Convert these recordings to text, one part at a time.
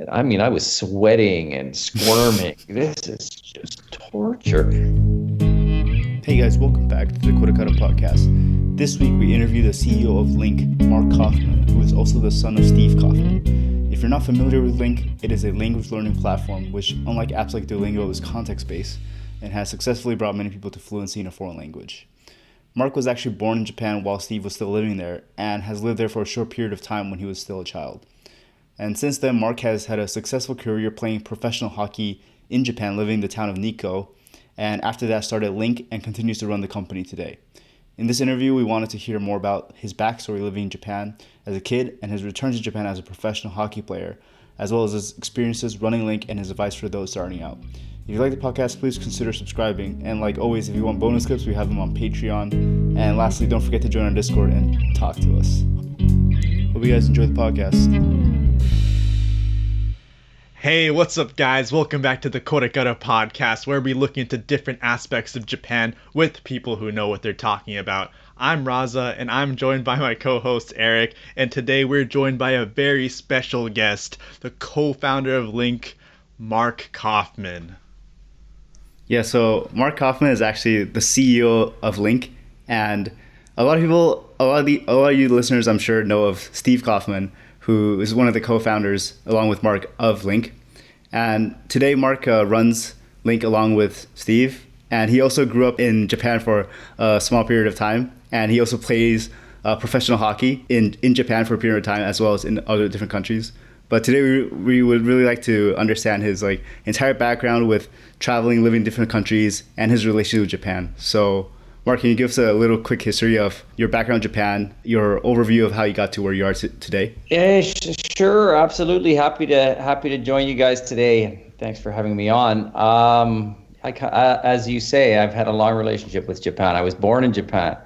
I mean, I was sweating and squirming. This is just torture. Hey guys, welcome back to the Polyglot podcast. This week we interview the CEO of LingQ, Mark Kaufmann, who is also the son of Steve Kaufmann. If you're not familiar with LingQ, it is a language learning platform which, unlike apps like Duolingo, is context-based and has successfully brought many people to fluency in a foreign language. Mark was actually born in Japan while Steve was still living there and has lived there for a short period of time when he was still a child. And since then, Mark has had a successful career playing professional hockey in Japan, living in the town of Nikko, and after that started LingQ and continues to run the company today. In this interview, we wanted to hear more about his backstory living in Japan as a kid and his return to Japan as a professional hockey player, as well as his experiences running LingQ and his advice for those starting out. If you like the podcast, please consider subscribing. And like always, if you want bonus clips, we have them on Patreon. And lastly, don't forget to join our Discord and talk to us. Hope you guys enjoy the podcast. Hey, what's up guys? Welcome back to the Polyglot podcast, where we look into different aspects of Japan with people who know what they're talking about. I'm Raza, and I'm joined by my co-host Eric, and today we're joined by a very special guest, the co-founder of LingQ, Mark Kaufmann. Yeah, so Mark Kaufmann is actually the CEO of LingQ, and a lot of you listeners, I'm sure, know of Steve Kaufmann, who is one of the co-founders, along with Mark, of LingQ. And today, Mark runs LingQ along with Steve. And he also grew up in Japan for a small period of time. And he also plays professional hockey in Japan for a period of time, as well as in other different countries. But today, we would really like to understand his entire background with traveling, living in different countries, and his relationship with Japan. So, Mark, can you give us a little quick history of your background in Japan, your overview of how you got to where you are today? Yeah, sure, absolutely. Happy to join you guys today. Thanks for having me on. As you say, I've had a long relationship with Japan. I was born in Japan,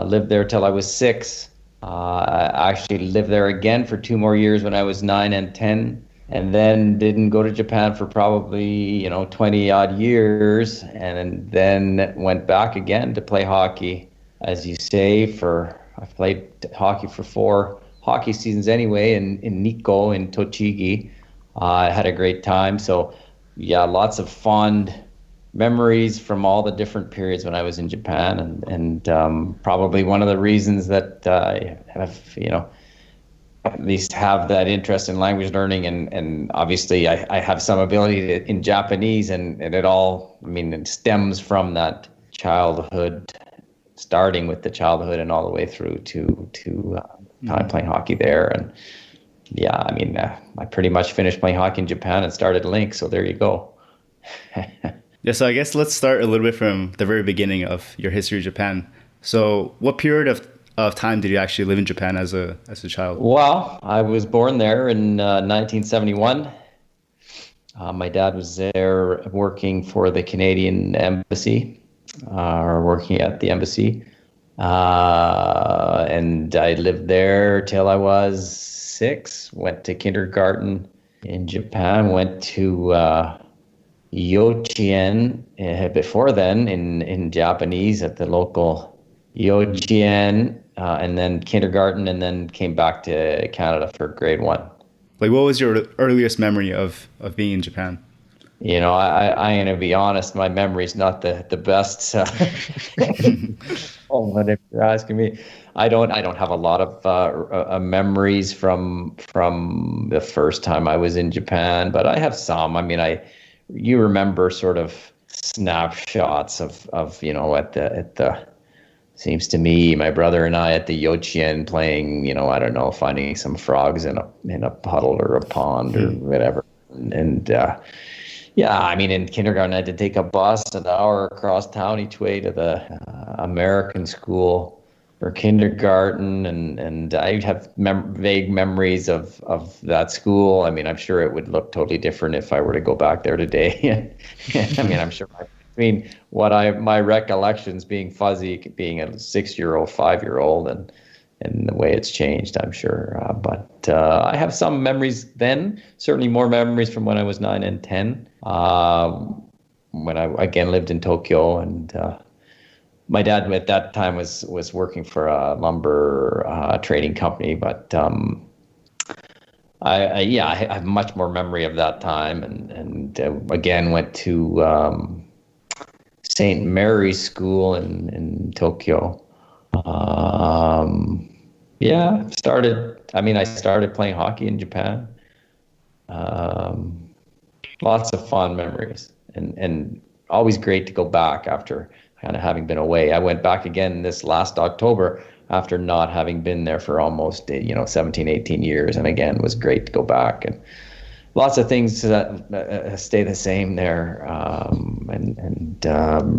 lived there till I was 6. I actually lived there again for 2 more years when I was 9 and 10. And then didn't go to Japan for probably 20 odd years, and then went back again to play hockey. As you say, I played hockey for 4 hockey seasons anyway in Nikko in Tochigi. I had a great time. So yeah, lots of fond memories from all the different periods when I was in Japan, and probably one of the reasons that I have at least have that interest in language learning, and obviously I have some ability in Japanese, and it all, it stems from that childhood, starting with the childhood and all the way through to time playing hockey there. And yeah, I pretty much finished playing hockey in Japan and started LingQ, so there you go. Yeah, so I guess let's start a little bit from the very beginning of your history of Japan. So what period of time did you actually live in Japan as a child? Well, I was born there in 1971. My dad was there working for the Canadian embassy, or working at the embassy. And I lived there till I was 6, went to kindergarten in Japan, went to Yochien before then in Japanese at the local Yochien, and then kindergarten, and then came back to Canada for grade 1. What was your earliest memory of being in Japan? I'm going to be honest, my memory's not the best. But if you're asking me, I don't have a lot of memories from the first time I was in Japan, but I have some. You remember sort of snapshots of at the seems to me, my brother and I at the Yochien playing, finding some frogs in a puddle or a pond or whatever. And in kindergarten I had to take a bus an hour across town each way to the American school for kindergarten, and I have vague memories of that school. I'm sure it would look totally different if I were to go back there today. I'm sure my recollections being fuzzy, being a 6-year-old, 5-year-old, and the way it's changed, I'm sure. But I have some memories then, certainly more memories from when I was 9 and 10, when I again lived in Tokyo, and my dad at that time was working for a lumber trading company, but I have much more memory of that time, and again went to St. Mary's School in Tokyo. Yeah, I started playing hockey in Japan. Lots of fond memories, and always great to go back after kind of having been away. I went back again this last October after not having been there for almost 17, 18 years, and again, it was great to go back, and lots of things that stay the same there, and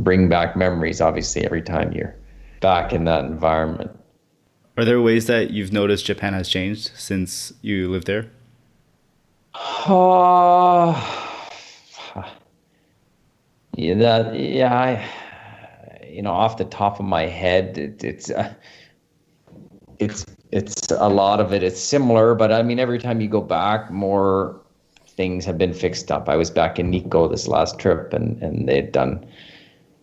bring back memories, obviously, every time you're back in that environment. Are there ways that you've noticed Japan has changed since you lived there? Uh, off the top of my head, it's a lot of it. It's similar, but I mean, every time you go back, more things have been fixed up. I was back in Nikko this last trip, and they'd done,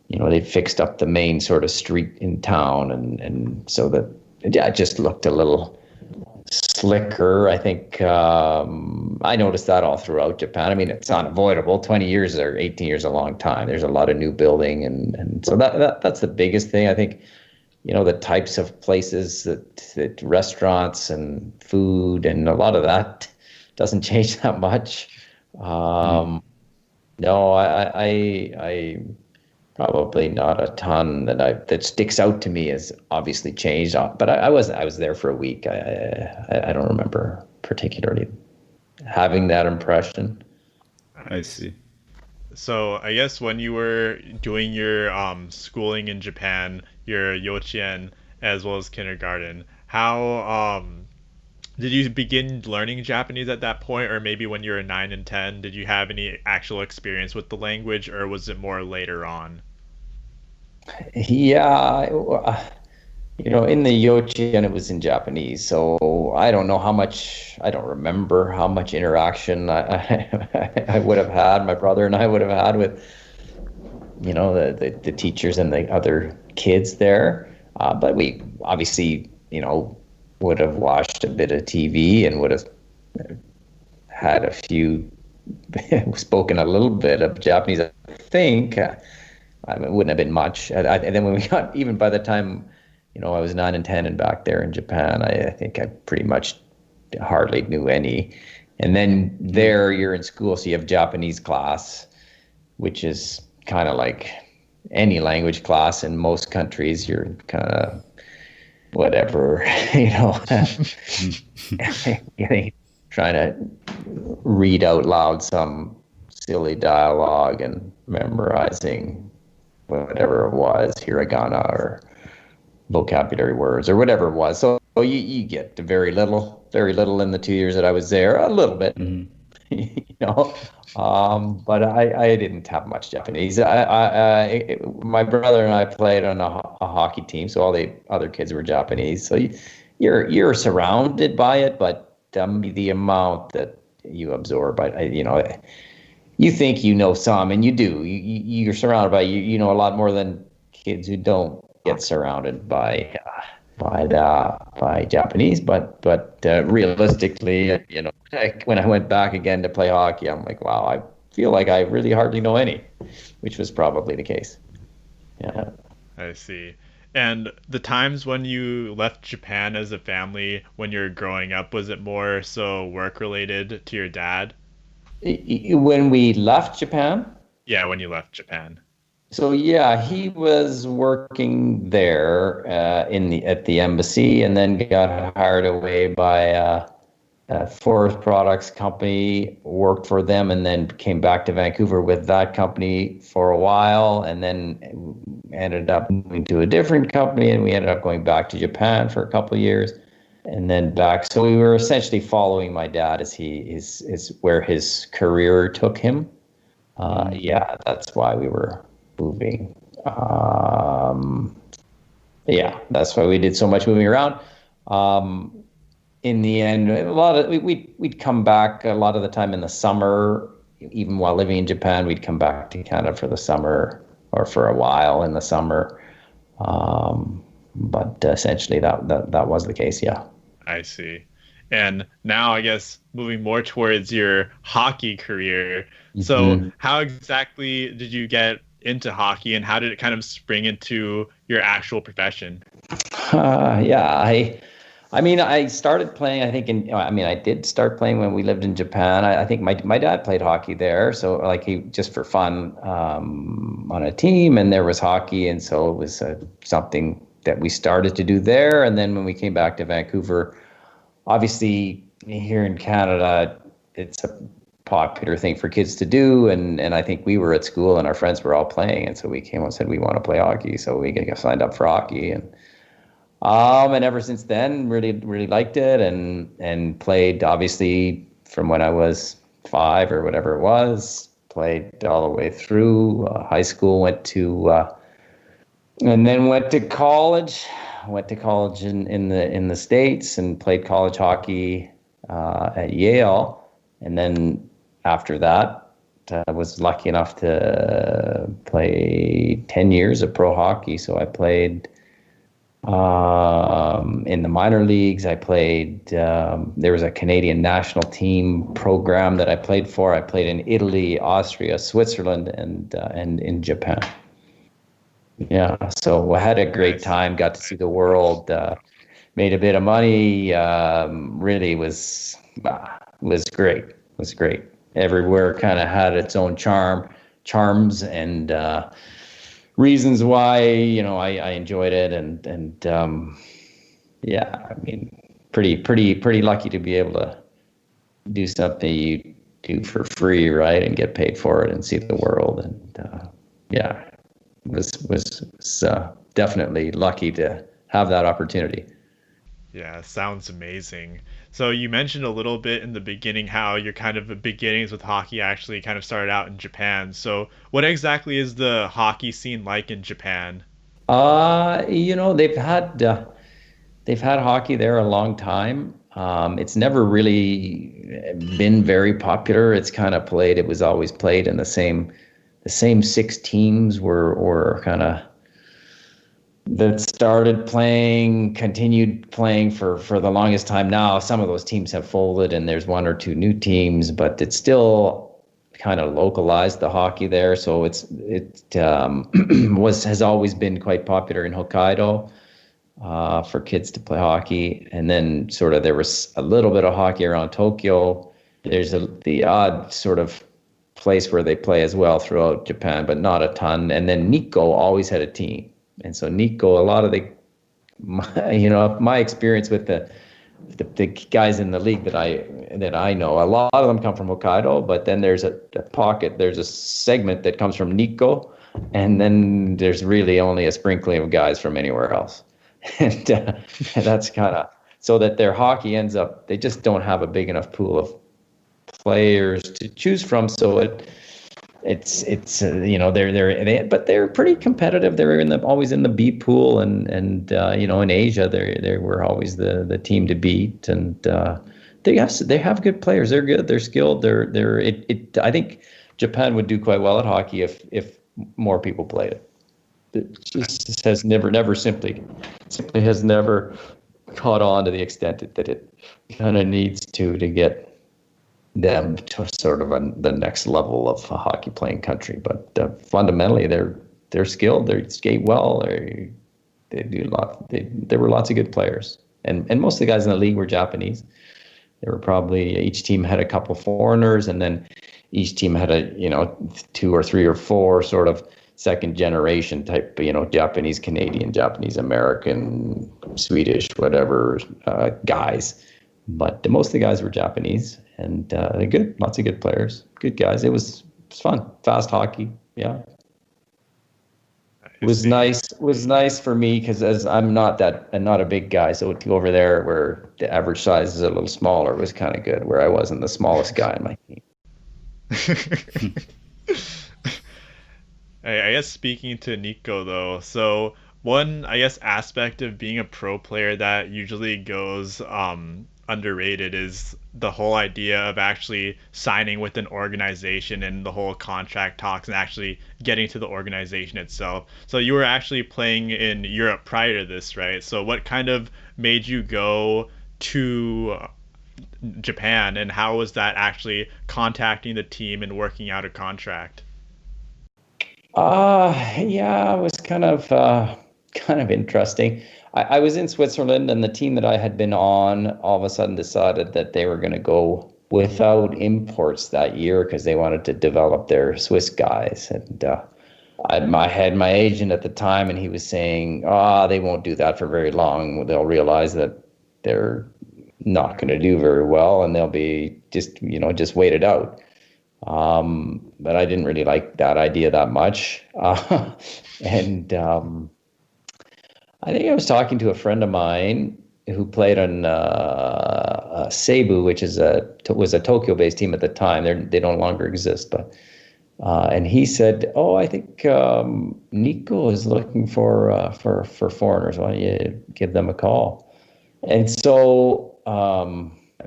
they fixed up the main sort of street in town, and so that it just looked a little slicker. I think I noticed that all throughout Japan. I mean, it's unavoidable. 20 years or 18 years is a long time. There's a lot of new building, and so that's the biggest thing. I think, the types of places that restaurants and food and a lot of that doesn't change that much. No, I probably not a ton that sticks out to me as obviously changed. But I was there for a week. I don't remember particularly having that impression. I see. So I guess when you were doing your schooling in Japan, your yochien as well as kindergarten, how did you begin learning Japanese at that point, or maybe when you were 9 and 10? Did you have any actual experience with the language, or was it more later on? Yeah, in the yochien it was in Japanese, so I don't remember how much interaction I would have had, my brother and I would have had with, the teachers and the other kids there. But we obviously, would have watched a bit of TV and would have had a few, spoken a little bit of Japanese, I think. I mean, it wouldn't have been much. And then when we got, even by the time, I was 9 and 10 and back there in Japan, I think I pretty much hardly knew any. And then there you're in school, so you have Japanese class, which is kind of like any language class in most countries. You're kind of whatever, trying to read out loud some silly dialogue and memorizing whatever it was, hiragana or vocabulary words or whatever it was. So you get to very little in the 2 years that I was there, a little bit, but I didn't have much Japanese. My brother and I played on a hockey team, so all the other kids were Japanese. So you're surrounded by it, but the amount that you absorb, you think you know some, and you do. You're surrounded by you know a lot more than kids who don't get surrounded by Japanese. But realistically, when I went back again to play hockey, I'm like, wow, I feel like I really hardly know any, which was probably the case. Yeah. I see. And the times when you left Japan as a family, when you were growing up, was it more so work related to your dad? When we left Japan? Yeah, when you left Japan. So yeah, he was working there at the embassy, and then got hired away by a forest products company, worked for them, and then came back to Vancouver with that company for a while, and then ended up moving to a different company, and we ended up going back to Japan for a couple of years, and then back. So we were essentially following my dad as is where his career took him. Yeah, that's why we were moving. Yeah, that's why we did so much moving around. In the end, we'd come back a lot of the time in the summer. Even while living in Japan, we'd come back to Canada for the summer or for a while in the summer. But essentially, that was the case. Yeah. I see. And now I guess moving more towards your hockey career. So Mhm. how exactly did you get into hockey and how did it kind of spring into your actual profession? Yeah, I mean, I started playing, I think I mean, I did start playing when we lived in Japan. I think my dad played hockey there. So like he just for fun, on a team, and there was hockey. And so it was something that we started to do there. And then when we came back to Vancouver, obviously here in Canada, it's a popular thing for kids to do. And I think we were at school and our friends were all playing. And so we came and said, we want to play hockey. So we got signed up for hockey. And ever since then, really liked it, and played obviously from when I was 5 or whatever it was. Played all the way through high school. And then went to college. Went to college in the States and played college hockey at Yale. And then after that, I was lucky enough to play 10 years of pro hockey. So I played in the minor leagues. I played, there was a Canadian national team program that I played for. I played in Italy, Austria, Switzerland, and in Japan. Yeah, so I had a great Nice. time, got to see the world, made a bit of money, really was great. Was great. Everywhere kind of had its own charms, and reasons why, I enjoyed it, and yeah, I mean, pretty lucky to be able to do something you do for free, right, and get paid for it and see the world, and yeah, was definitely lucky to have that opportunity. Yeah, sounds amazing. So you mentioned a little bit in the beginning how your kind of beginnings with hockey actually kind of started out in Japan. So what exactly is the hockey scene like in Japan? They've had hockey there a long time. It's never really been very popular. It's kind of played. It was always played in the same six teams were kind of that started playing, continued playing for the longest time. Now some of those teams have folded, and there's one or two new teams, but it's still kind of localized the hockey there. So it was has always been quite popular in Hokkaido, for kids to play hockey. And then sort of there was a little bit of hockey around Tokyo. There's the odd sort of place where they play as well throughout Japan, but not a ton. And then Nikko always had a team. And so Nikko, a lot of my experience with the guys in the league that I know, a lot of them come from Hokkaido, but then there's there's a segment that comes from Nikko, and then there's really only a sprinkling of guys from anywhere else. And that's kind of so that their hockey ends up, they just don't have a big enough pool of players to choose from. So but they're pretty competitive. They're always in the B pool, and in Asia they were always the team to beat, and they have good players. They're good. They're skilled. I think Japan would do quite well at hockey if more people played it. It just has never simply has never caught on to the extent that it kind of needs to get them to sort of the next level of a hockey playing country. But fundamentally, they're skilled. They skate well. They do a lot. There were lots of good players, and most of the guys in the league were Japanese. There were probably each team had a couple foreigners, and then each team had a two or three or four sort of second generation type, Japanese Canadian, Japanese American, Swedish, whatever, guys. But most of the guys were Japanese, and they're good. Lots of good players, good guys. It was fun, fast hockey. Yeah, it I was see. nice. It was nice for me because as I'm not a big guy, so to go over there where the average size is a little smaller was kind of good. Where I wasn't the smallest guy in my team. I guess speaking to Nico though, so one I guess aspect of being a pro player that usually goes underrated is the whole idea of actually signing with an organization and the whole contract talks and actually getting to the organization itself. So you were actually playing in Europe prior to this, right? So what kind of made you go to Japan, and how was that actually contacting the team and working out a contract? Yeah, it was kind of interesting. I was in Switzerland, and the team that I had been on all of a sudden decided that they were going to go without imports that year because they wanted to develop their Swiss guys. And I had my agent at the time, and he was saying, they won't do that for very long. They'll realize that they're not going to do very well, and they'll be just wait it out. But I didn't really like that idea that much. And I think I was talking to a friend of mine who played on Seibu, which was a Tokyo-based team at the time. They no longer exist, but and he said, "Oh, I think Nikko is looking for foreigners. Why don't you give them a call?" And so, I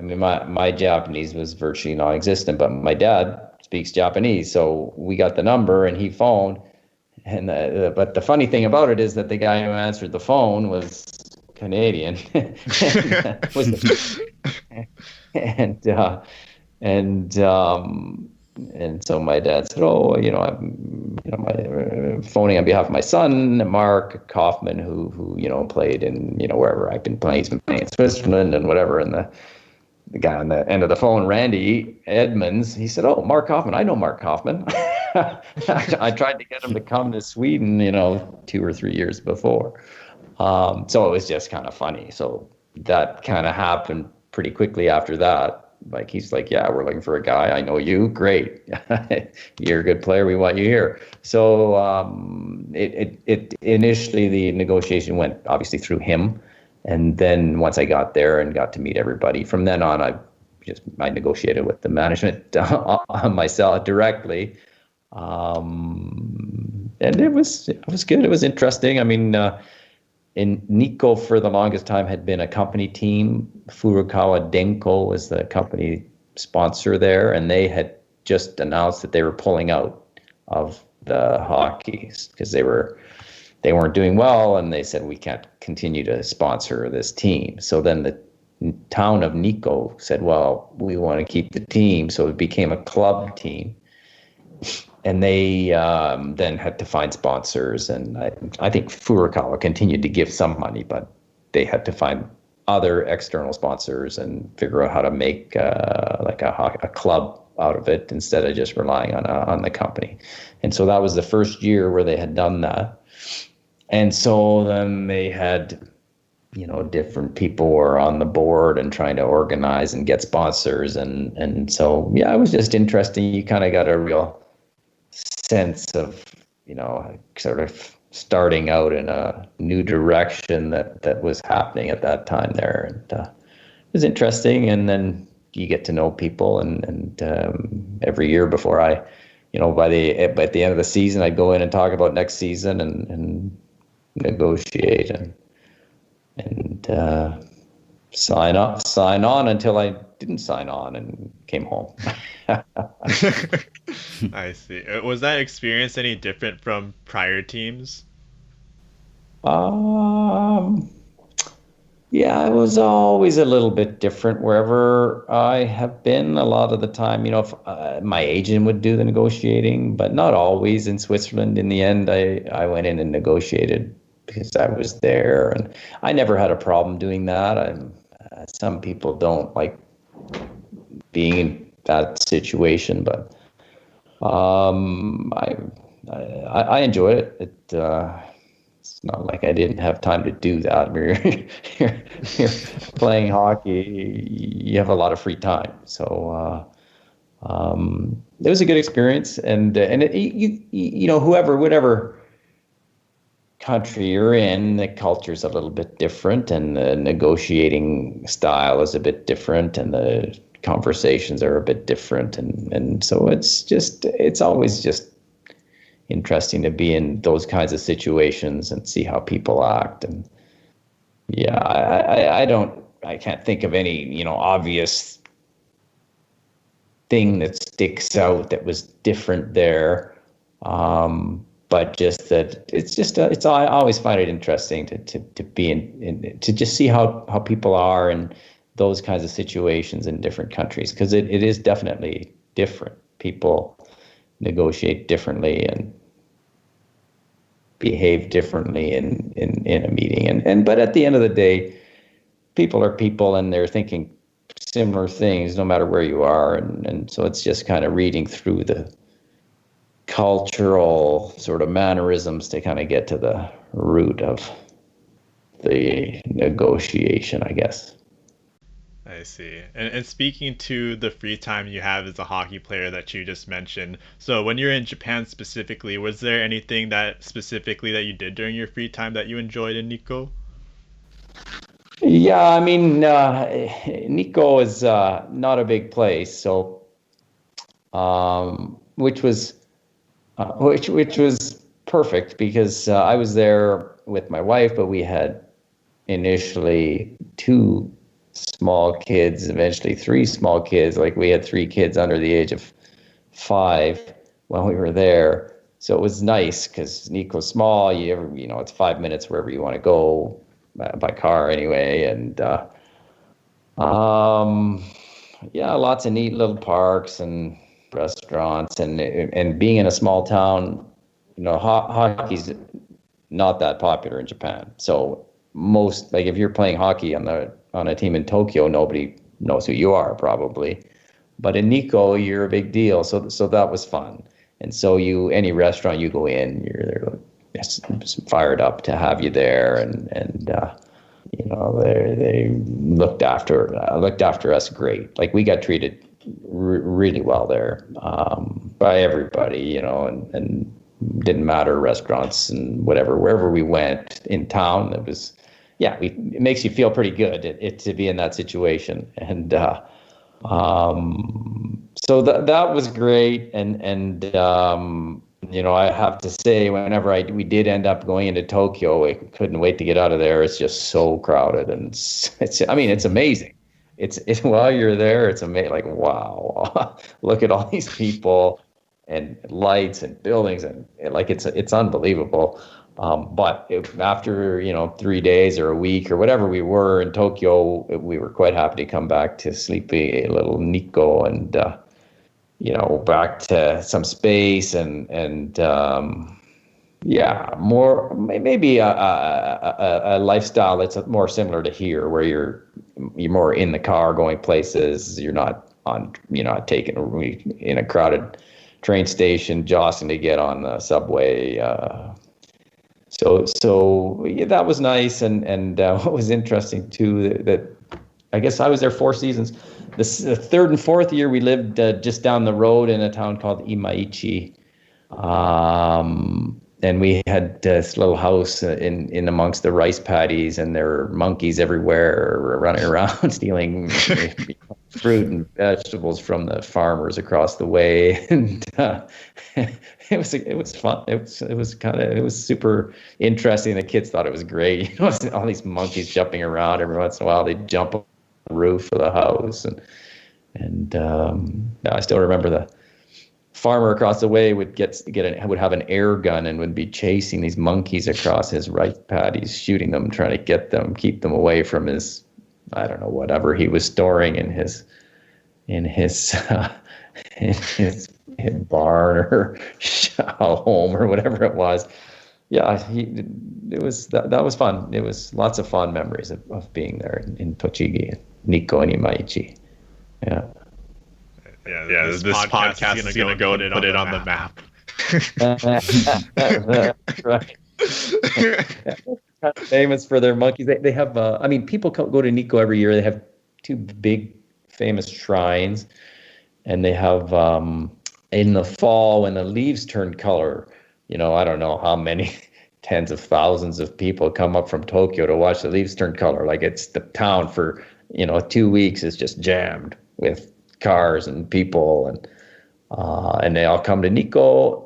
mean, my Japanese was virtually non-existent, but my dad speaks Japanese, so we got the number, and he phoned. And but the funny thing about it is that the guy who answered the phone was Canadian, and so my dad said, "Oh, I'm phoning on behalf of my son, Mark Kaufmann, who played in wherever I've been playing. He's been playing in Switzerland and whatever." And the guy on the end of the phone, Randy Edmonds, he said, "Oh, Mark Kaufmann, I know Mark Kaufmann." I tried to get him to come to Sweden, 2 or 3 years before. So it was just kind of funny. So that kind of happened pretty quickly after that. Like, he's like, "Yeah, we're looking for a guy. I know you. Great. You're a good player. We want you here." So it initially, the negotiation went obviously through him. And then once I got there and got to meet everybody, from then on, I negotiated with the management myself directly. And it was good. It was interesting. I mean, in Nikko for the longest time had been a company team. Furukawa Denko was the company sponsor there, and they had just announced that they were pulling out of the hockey because they weren't doing well, and they said, "We can't continue to sponsor this team." So then the town of Nikko said, "Well, we want to keep the team," so it became a club team. And they then had to find sponsors, and I think Furukawa continued to give some money, but they had to find other external sponsors and figure out how to make like a club out of it instead of just relying on the company. And so that was the first year where they had done that. And so then they had, different people were on the board and trying to organize and get sponsors. And so, yeah, it was just interesting. You kind of got a real sense of, sort of starting out in a new direction that was happening at that time there. And it was interesting. And then you get to know people. And every year before by the end of the season, I'd go in and talk about next season and negotiate and sign on until I didn't sign on and came home. I see. Was that experience any different from prior teams? Yeah, it was always a little bit different wherever I have been. A lot of the time, if my agent would do the negotiating, but not always. In Switzerland, in the end, I went in and negotiated because I was there, and I never had a problem doing that. Some people don't like being in that situation, but I enjoyed it. It's not like I didn't have time to do that. You're playing hockey, you have a lot of free time. So it was a good experience, and whatever country you're in, the culture's a little bit different, and the negotiating style is a bit different, and the conversations are a bit different, and so it's always just interesting to be in those kinds of situations and see how people act. And yeah, I can't think of any obvious thing that sticks out that was different there. But just that I always find it interesting to be to just see how people are, and those kinds of situations in different countries, because it is definitely different. People negotiate differently and behave differently in a meeting. But at the end of the day, people are people, and they're thinking similar things no matter where you are. And so it's just kind of reading through the cultural sort of mannerisms to kind of get to the root of the negotiation, I guess. I see. And speaking to the free time you have as a hockey player that you just mentioned, so when you're in Japan specifically, was there anything that specifically that you did during your free time that you enjoyed in Nikko? Yeah, I mean, Nikko is not a big place, so which was perfect, because I was there with my wife, but we had initially 2 small kids, eventually 3 small kids. Like, we had 3 kids under the age of 5 when we were there. So it was nice because Nikko's small. It's 5 minutes wherever you want to go by car anyway. And lots of neat little parks and restaurants, and being in a small town, hockey's not that popular in Japan. So most, like, if you're playing hockey on a team in Tokyo, nobody knows who you are probably. But in Nikko, you're a big deal. So that was fun. And so any restaurant you go in, you're just fired up to have you there. And they looked after us great. Like, we got treated really well there, by everybody, and didn't matter, restaurants and whatever, wherever we went in town, it makes you feel pretty good to be in that situation. And so that was great. And I have to say, whenever we did end up going into Tokyo, I couldn't wait to get out of there. It's just so crowded, and it's amazing. It's while you're there, it's amazing. Like, wow, look at all these people and lights and buildings, and it's unbelievable. But after 3 days or a week or whatever we were in Tokyo, we were quite happy to come back to sleepy little Nikko, and back to some space and more, maybe a lifestyle that's more similar to here, where you're more in the car going places. You're not taking in a crowded train station jostling to get on the subway. So that was nice. And what was interesting too, that I guess I was there 4 seasons. The 3rd and 4th year, we lived just down the road in a town called Imaichi. And we had this little house in amongst the rice paddies, and there were monkeys everywhere running around stealing fruit and vegetables from the farmers across the way. And it was fun. It was super interesting. The kids thought it was great. All these monkeys jumping around. Every once in a while, they'd jump on the roof of the house, and I still remember the farmer across the way would have an air gun and would be chasing these monkeys across his rice paddies, shooting them, trying to keep them away from his, I don't know, whatever he was storing in his barn or home or whatever it was. Yeah, that was fun. It was lots of fond memories of being there in Tochigi, Nikko, and Imaichi. Yeah. Yeah, this podcast is going to go and put it on the map. Right. Famous for their monkeys. They have, people go to Nikko every year. They have 2 big famous shrines, and they have, in the fall, when the leaves turn color, I don't know how many tens of thousands of people come up from Tokyo to watch the leaves turn color. Like, it's the town for, 2 weeks is just jammed with cars and people, and they all come to Nikko,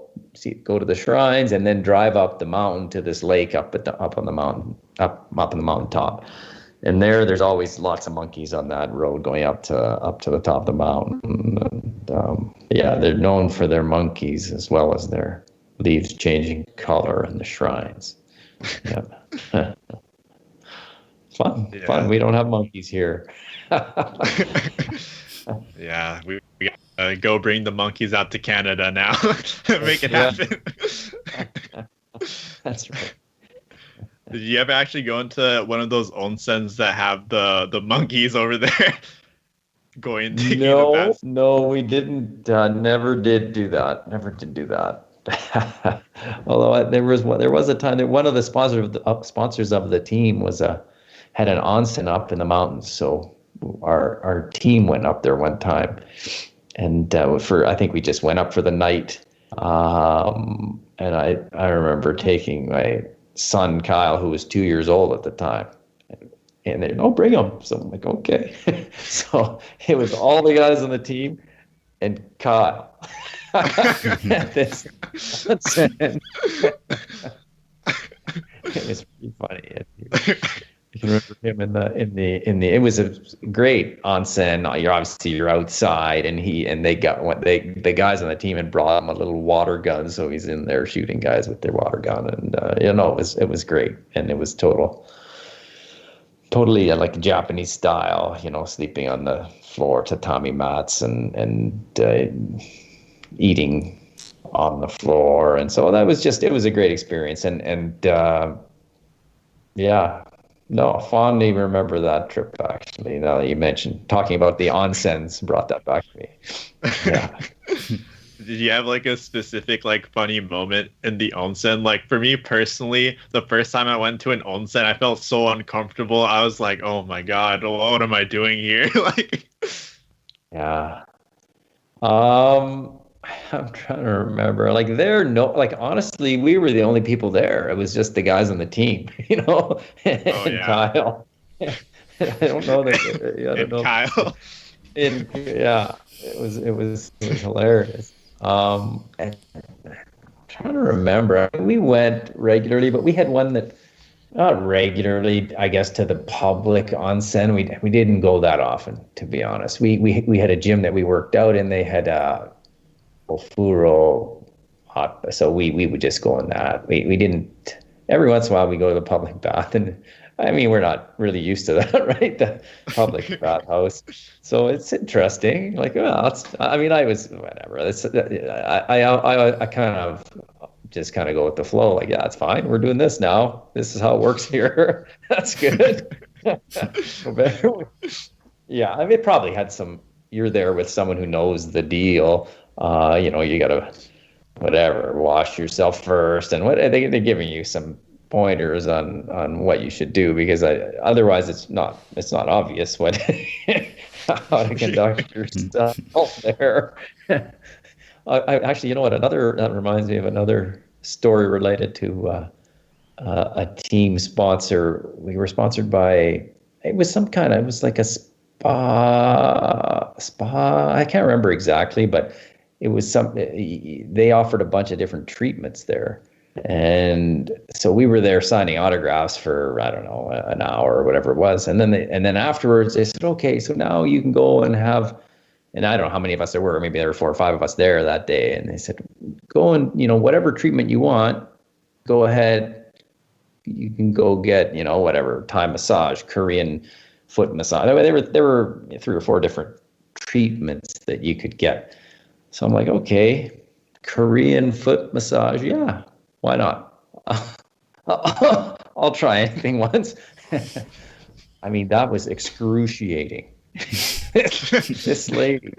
go to the shrines, and then drive up the mountain to this lake up on the mountain, up on the mountaintop. And there's always lots of monkeys on that road going up to the top of the mountain. And, they're known for their monkeys as well as their leaves changing color in the shrines. Yeah. Fun. We don't have monkeys here. Yeah, we gotta go bring the monkeys out to Canada now. Make it happen. That's right. Did you ever actually go into one of those onsens that have the monkeys over there going taking a bath? No, we didn't. Never did do that. Although there was a time that one of the sponsors of the team had an onsen up in the mountains. So our team went up there one time, and I think we just went up for the night. And I remember taking my son Kyle, who was 2 years old at the time, and they bring him. So I'm like, okay. So it was all the guys on the team and Kyle. It was pretty funny. You can remember him in the. It was a great onsen. You're outside, and the guys on the team had brought him a little water gun, so he's in there shooting guys with their water gun, and it was great, and it was totally like Japanese style, sleeping on the floor, tatami mats, and eating on the floor, and so it was a great experience, and yeah. No, fondly remember that trip, actually. Now that you mentioned talking about the onsens brought that back to me. Yeah. Did you have like a specific like funny moment in the onsen? Like for me personally, the first time I went to an onsen, I felt so uncomfortable. I was like, oh my God, what am I doing here? Like, yeah. I'm trying to remember. Like honestly, we were the only people there. It was just the guys on the team, and Kyle. I don't know that. I don't know. Kyle. It was hilarious. And I'm trying to remember. We went regularly, but we had one that not regularly, I guess, to the public onsen. We didn't go that often, to be honest. We had a gym that we worked out in. They had Ofuro hot, so we would just go in that. We didn't. Every once in a while we go to the public bath, and I mean we're not really used to that, right? The public bathhouse. So it's interesting. Like, well, I was whatever. I kind of just kind of go with the flow. Like, yeah, it's fine. We're doing this now. This is how it works here. That's good. Yeah, I mean, it probably had some. You're there with someone who knows the deal. You gotta wash yourself first, and they're giving you some pointers on what you should do, because otherwise it's not obvious how to conduct yourself there. I actually, you know what? That reminds me of another story related to a team sponsor. We were sponsored by. It was like a spa. I can't remember exactly, but it was they offered a bunch of different treatments there. And so we were there signing autographs for, I don't know, an hour or whatever it was. And then afterwards they said, okay, so now you can go and have, and I don't know how many of us there were, maybe there were 4 or 5 of us there that day. And they said, go and, whatever treatment you want, go ahead. You can go get, whatever, Thai massage, Korean foot massage. There were 3 or 4 different treatments that you could get. So I'm like, okay, Korean foot massage. Yeah, why not? I'll try anything once. I mean, that was excruciating. This lady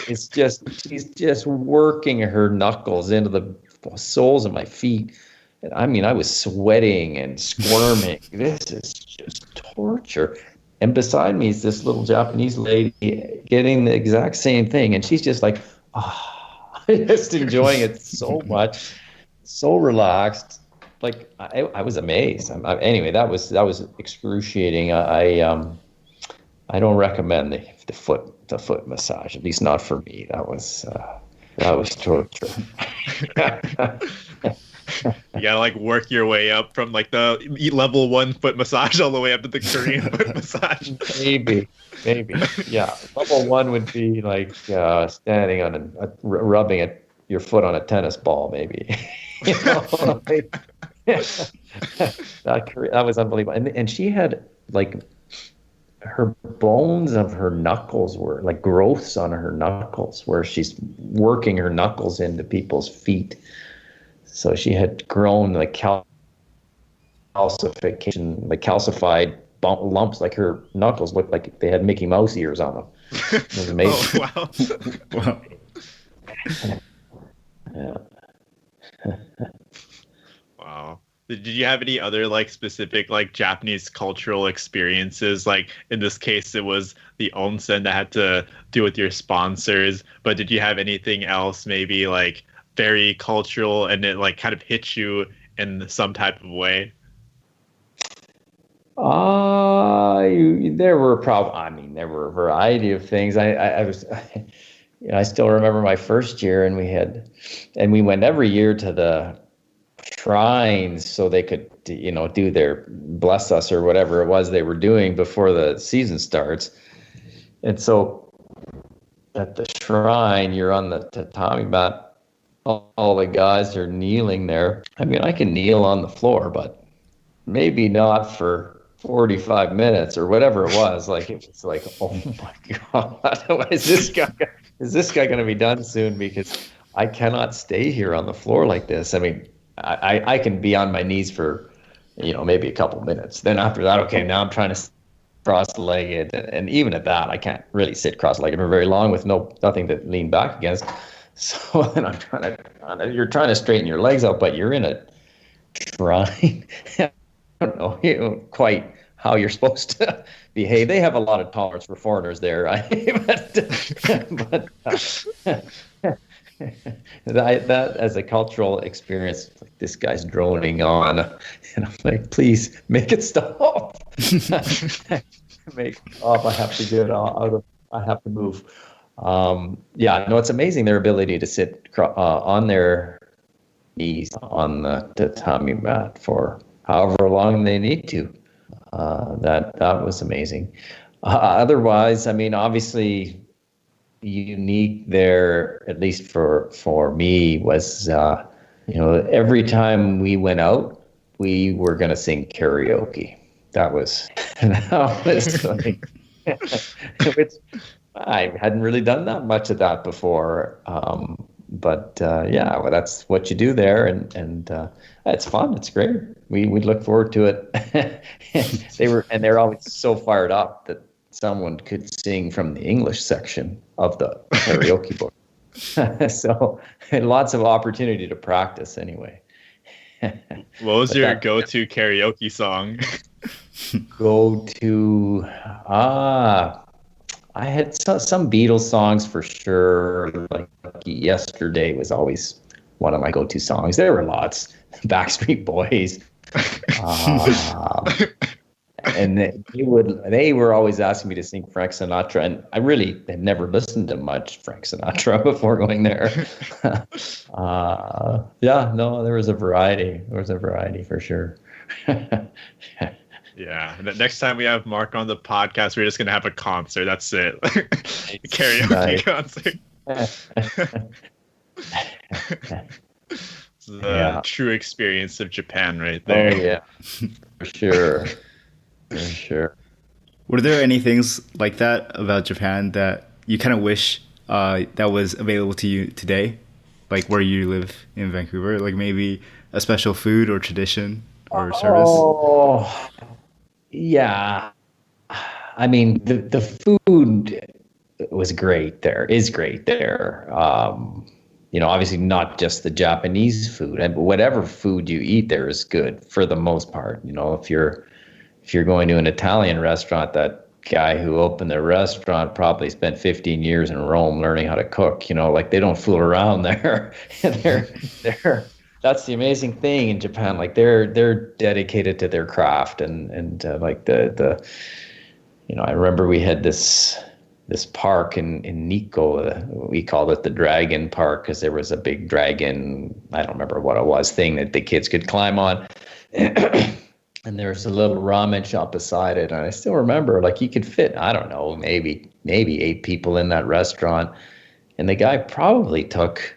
she's just working her knuckles into the soles of my feet. And I mean, I was sweating and squirming. This is just torture. And beside me is this little Japanese lady getting the exact same thing. And she's just like, just enjoying it so much, so relaxed. Like I was amazed. Anyway, that was excruciating. I don't recommend the foot massage, at least not for me. That was torture. You gotta like work your way up from like the level 1 foot massage all the way up to the Korean foot massage. Maybe, yeah. Level 1 would be like standing on rubbing your foot on a tennis ball, maybe. That was unbelievable. And she had like her bones of her knuckles were like growths on her knuckles where she's working her knuckles into people's feet. So she had grown like calcification, like calcified lumps, like her knuckles looked like they had Mickey Mouse ears on them. It was amazing. Oh, wow. Wow. Yeah. Wow. Did you have any other like specific like Japanese cultural experiences? Like in this case, it was the onsen that had to do with your sponsors. But did you have anything else, maybe like very cultural, and it like kind of hit you in some type of way? There were there were a variety of things. I was, I still remember my first year, and we went every year to the shrines so they could, do their bless us or whatever it was they were doing before the season starts. And so at the shrine, you're on the tatami mat. All the guys are kneeling there. I mean, I can kneel on the floor, but maybe not for 45 minutes or whatever it was. Like, it was like, oh my God, is this guy going to be done soon? Because I cannot stay here on the floor like this. I mean, I can be on my knees for, maybe a couple minutes. Then after that, okay, now I'm trying to cross-legged, and even at that, I can't really sit cross-legged for very long with nothing to lean back against. So then you're trying to straighten your legs out, but you're in a shrine. I don't know quite how you're supposed to behave. They have a lot of tolerance for foreigners there, but that as a cultural experience, like, this guy's droning on, and I'm like, please make it stop. Make it stop. I have to get out. I have to move. It's amazing their ability to sit on their knees on the tatami mat for however long they need to. That was amazing. Otherwise, I mean, obviously, unique there, at least for me, was every time we went out, we were going to sing karaoke. That was like, which I hadn't really done that much of that before. But that's what you do there, and it's fun. It's great. We look forward to it. They're always so fired up that someone could sing from the English section of the karaoke book. So lots of opportunity to practice anyway. What was your go-to karaoke song? I had some Beatles songs for sure. Like Yesterday was always one of my go-to songs. There were lots. Backstreet Boys. And they were always asking me to sing Frank Sinatra, and I really had never listened to much Frank Sinatra before going there. There was a variety. There was a variety for sure. Yeah. Next time we have Mark on the podcast, we're just going to have a concert. That's it. Karaoke concert. It's the true experience of Japan right there. Oh, yeah. For sure. For sure. Were there any things like that about Japan that you kind of wish that was available to you today? Like where you live in Vancouver? Like maybe a special food or tradition or service? Oh, yeah. I mean, the food was great there, is great there. Obviously not just the Japanese food, and whatever food you eat there is good for the most part. If you're going to an Italian restaurant, that guy who opened the restaurant probably spent 15 years in Rome learning how to cook. Like they don't fool around there. That's the amazing thing in Japan. Like they're dedicated to their craft, and like I remember we had this park in Nikko. We called it the Dragon Park because there was a big dragon, I don't remember what it was, thing that the kids could climb on. And there's a little ramen shop beside it. And I still remember, like, you could fit, I don't know, maybe 8 people in that restaurant. And the guy probably took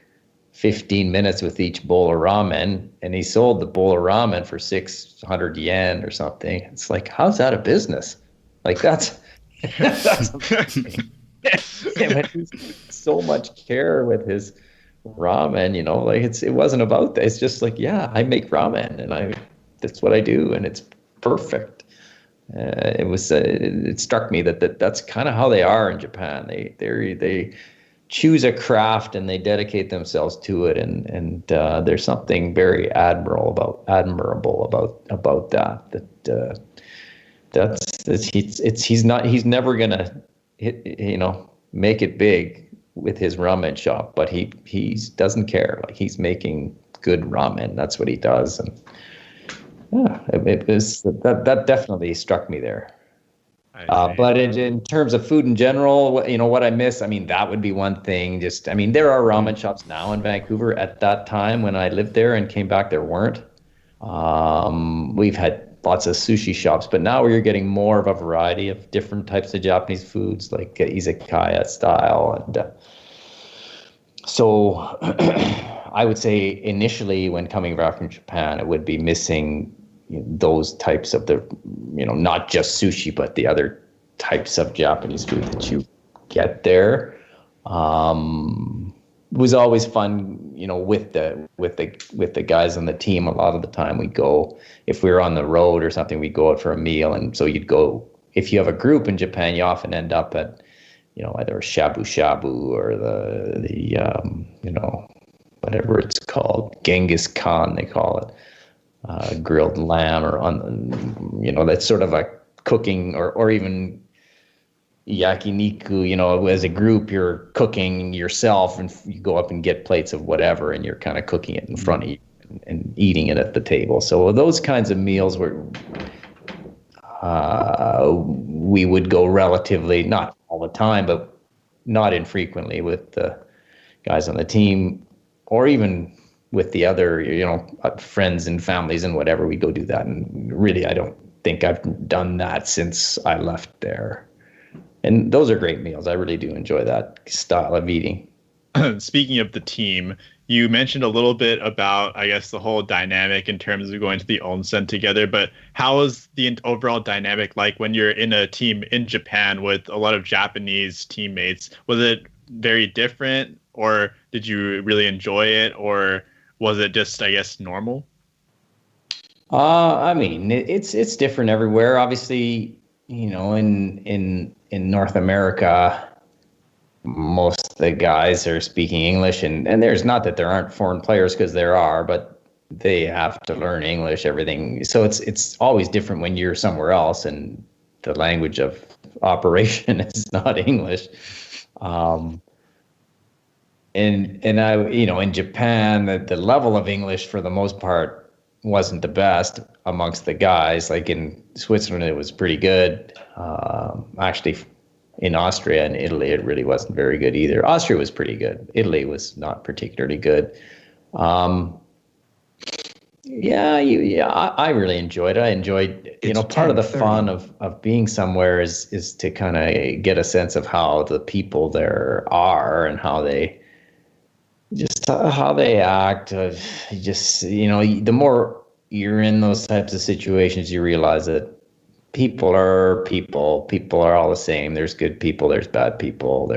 15 minutes with each bowl of ramen, and he sold the bowl of ramen for 600 yen or something. It's like, how's that a business? Like that's amazing. And he's so much care with his ramen, like it wasn't about that. It's just like, yeah, I make ramen and that's what I do, and it's perfect. It struck me that's kind of how they are in Japan. They choose a craft and they dedicate themselves to it, and there's something very admirable about that. He's never gonna make it big with his ramen shop, but he doesn't care. Like, he's making good ramen. That's what he does, and that definitely struck me there. But in terms of food in general, what I miss, I mean, that would be one thing. There are ramen shops now in Vancouver. At that time when I lived there and came back, there weren't. We've had lots of sushi shops, but now you're getting more of a variety of different types of Japanese foods, like izakaya style. And so I would say initially when coming back from Japan, it would be missing those types of not just sushi, but the other types of Japanese food that you get there. It was always fun, with the guys on the team. A lot of the time we go, if we were on the road or something, we'd go out for a meal. And so you'd go, if you have a group in Japan, you often end up at, either shabu shabu or the whatever it's called, Genghis Khan, they call it, grilled lamb, or that's sort of a cooking, or even yakiniku, as a group, you're cooking yourself and you go up and get plates of whatever, and you're kind of cooking it in front of you and eating it at the table. So those kinds of meals were, we would go relatively, not all the time, but not infrequently with the guys on the team, or even with the other, friends and families and whatever. We go do that. And really, I don't think I've done that since I left there. And those are great meals. I really do enjoy that style of eating. Speaking of the team, you mentioned a little bit about, I guess, the whole dynamic in terms of going to the onsen together, but how is the overall dynamic like when you're in a team in Japan with a lot of Japanese teammates? Was it very different, or did you really enjoy it, or was it just, I guess, normal? It's different everywhere. Obviously, in North America, most of the guys are speaking English, and there's not that there aren't foreign players, because there are, but they have to learn English, everything. So it's always different when you're somewhere else and the language of operation is not English. And I, in Japan, the level of English for the most part wasn't the best amongst the guys. Like in Switzerland, it was pretty good. Actually, in Austria and Italy, it really wasn't very good either. Austria was pretty good. Italy was not particularly good. I really enjoyed it. I enjoyed, part of the fun of being somewhere is to kind of get a sense of how the people there are and how they act. The more you're in those types of situations, you realize that people are people. People are all the same. There's good people. There's bad people.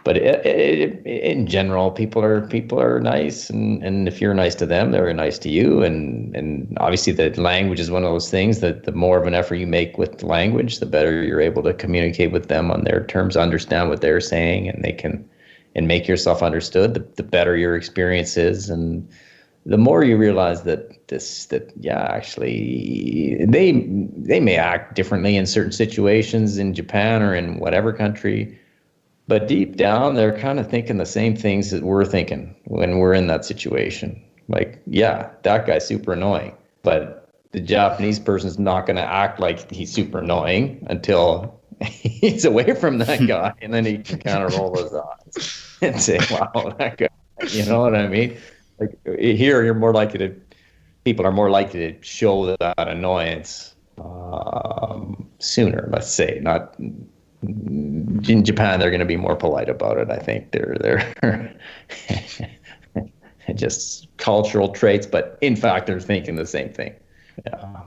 But in general, people are nice, and if you're nice to them, they're nice to you. And obviously, the language is one of those things that the more of an effort you make with the language, the better you're able to communicate with them on their terms, understand what they're saying, and make yourself understood. The better your experience is, and the more you realize actually they may act differently in certain situations in Japan or in whatever country, but deep down they're kind of thinking the same things that we're thinking when we're in that situation. Like, yeah, that guy's super annoying, but the Japanese person's not going to act like he's super annoying until he's away from that guy, and then he can kind of roll his eyes and say, wow, that guy, you know what I mean? Like, here, people are more likely to show that annoyance sooner, let's say. Not in Japan, they're going to be more polite about it. I think they're just cultural traits, but in fact, they're thinking the same thing. Yeah.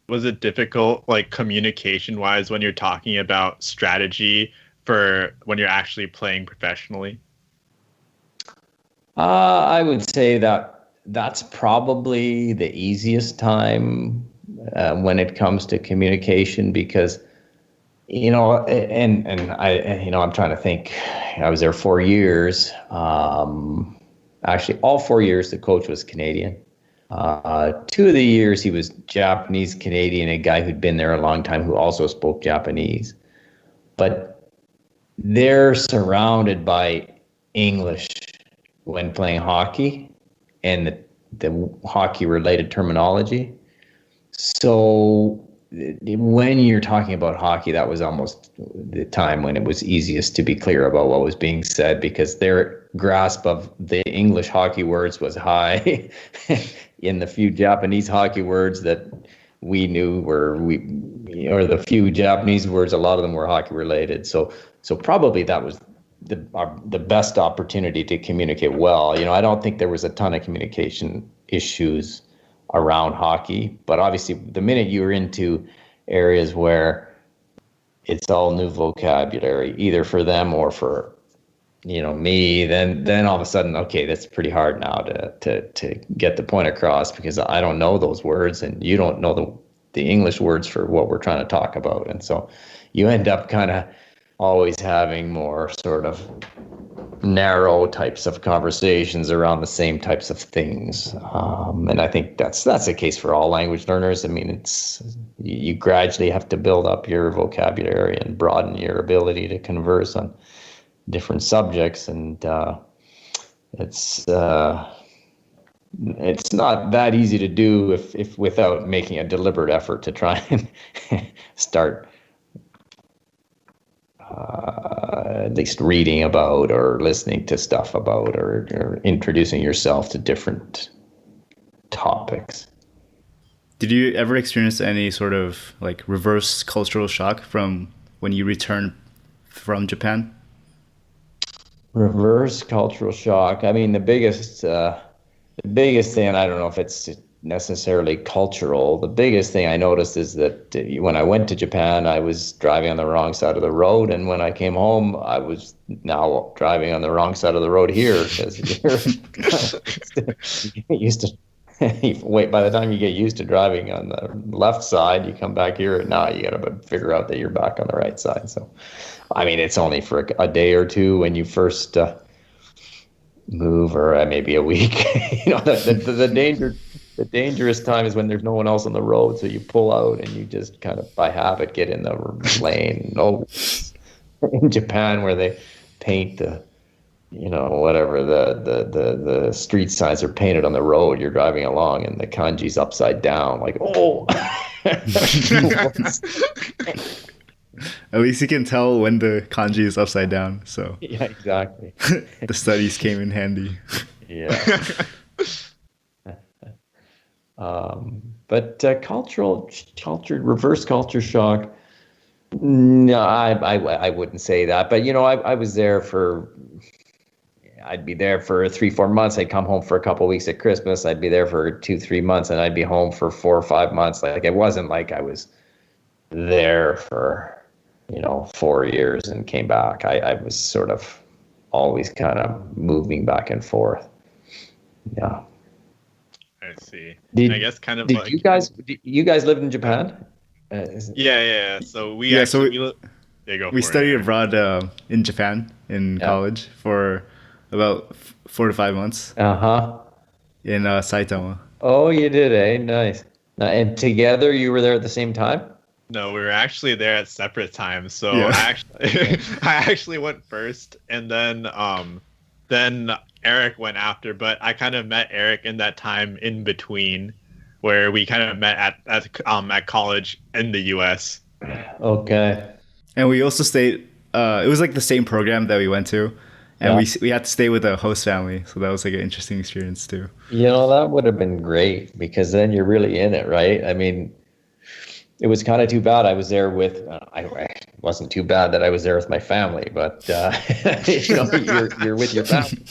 Was it difficult, like communication wise, when you're talking about strategy for when you're actually playing professionally? I would say that that's probably the easiest time when it comes to communication, because and I'm trying to think. I was there 4 years. Actually, all 4 years the coach was Canadian. 2 of the years he was Japanese Canadian, a guy who'd been there a long time who also spoke Japanese. But they're surrounded by English when playing hockey and the hockey related terminology. So when you're talking about hockey, that was almost the time when it was easiest to be clear about what was being said, because their grasp of the English hockey words was high. In the few Japanese hockey words that we knew or the few Japanese words, a lot of them were hockey related. So probably that was the best opportunity to communicate well. I don't think there was a ton of communication issues around hockey, but obviously the minute you're into areas where it's all new vocabulary, either for them or for me, then all of a sudden, okay, that's pretty hard now to get the point across, because I don't know those words and you don't know the English words for what we're trying to talk about. And so you end up kind of always having more sort of narrow types of conversations around the same types of things. And I think that's the case for all language learners. I mean, you gradually have to build up your vocabulary and broaden your ability to converse on different subjects. And it's not that easy to do if without making a deliberate effort to try and start at least reading about or listening to stuff about or introducing yourself to different topics. Did you ever experience any sort of like reverse cultural shock from when you returned from Japan? Reverse cultural shock. I mean, the biggest thing, and I don't know if it's necessarily cultural, the biggest thing I noticed is that when I went to Japan, I was driving on the wrong side of the road, and when I came home, I was now driving on the wrong side of the road here, because you get used to by the time you get used to driving on the left side, you come back here, and now you got to figure out that you're back on the right side. So, I mean, it's only for a day or two when you first move, or maybe a week. The dangerous time is when there's no one else on the road, so you pull out and you just kind of by habit get in the lane. In Japan, where they paint the street signs are painted on the road, you're driving along and the kanji's upside down, like, oh. At least you can tell when the kanji is upside down. So yeah, exactly. The studies came in handy. Yeah. But reverse culture shock. No, I wouldn't say that. But I was there I'd be there for 3-4 months. I'd come home for a couple of weeks at Christmas. I'd be there for 2-3 months, and I'd be home for 4 or 5 months. Like, it wasn't like I was there for 4 years and came back. I was sort of always kind of moving back and forth. Yeah. I see. I guess kind of like... you guys lived in Japan? Yeah. So we studied abroad in Japan in college for about 4 to 5 months. In Saitama. Oh, you did, eh? Nice. And together you were there at the same time? No, we were actually there at separate times. So yeah. I actually went first, and then Eric went after. But I kind of met Eric in that time in between, where we kind of met at college in the U.S. Okay. And we also stayed. It was like the same program that we went to, and we had to stay with a host family. So that was like an interesting experience too. That would have been great, because then you're really in it, right? I mean, it was kind of too bad I was there with. It wasn't too bad that I was there with my family, but you're with your family.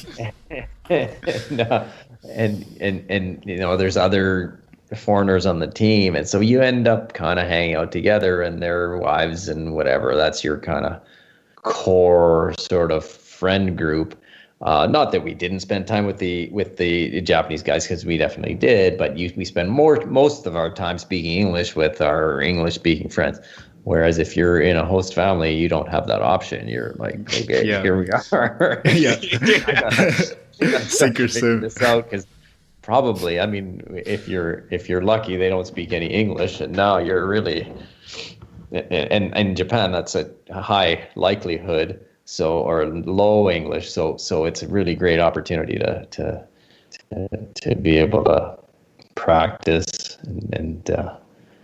No, and there's other foreigners on the team, and so you end up kind of hanging out together, and their wives and whatever. That's your kind of core sort of friend group. Not that we didn't spend time with the Japanese guys, because we definitely did, but we spend most of our time speaking English with our English speaking friends. Whereas if you're in a host family, you don't have that option. You're like, okay, here we are. Yeah. I gotta Sink or figure swim. this out, because probably, I mean, if you're lucky, they don't speak any English, and now you're really, and in Japan, that's a high likelihood. So, or low English. So it's a really great opportunity to be able to practice and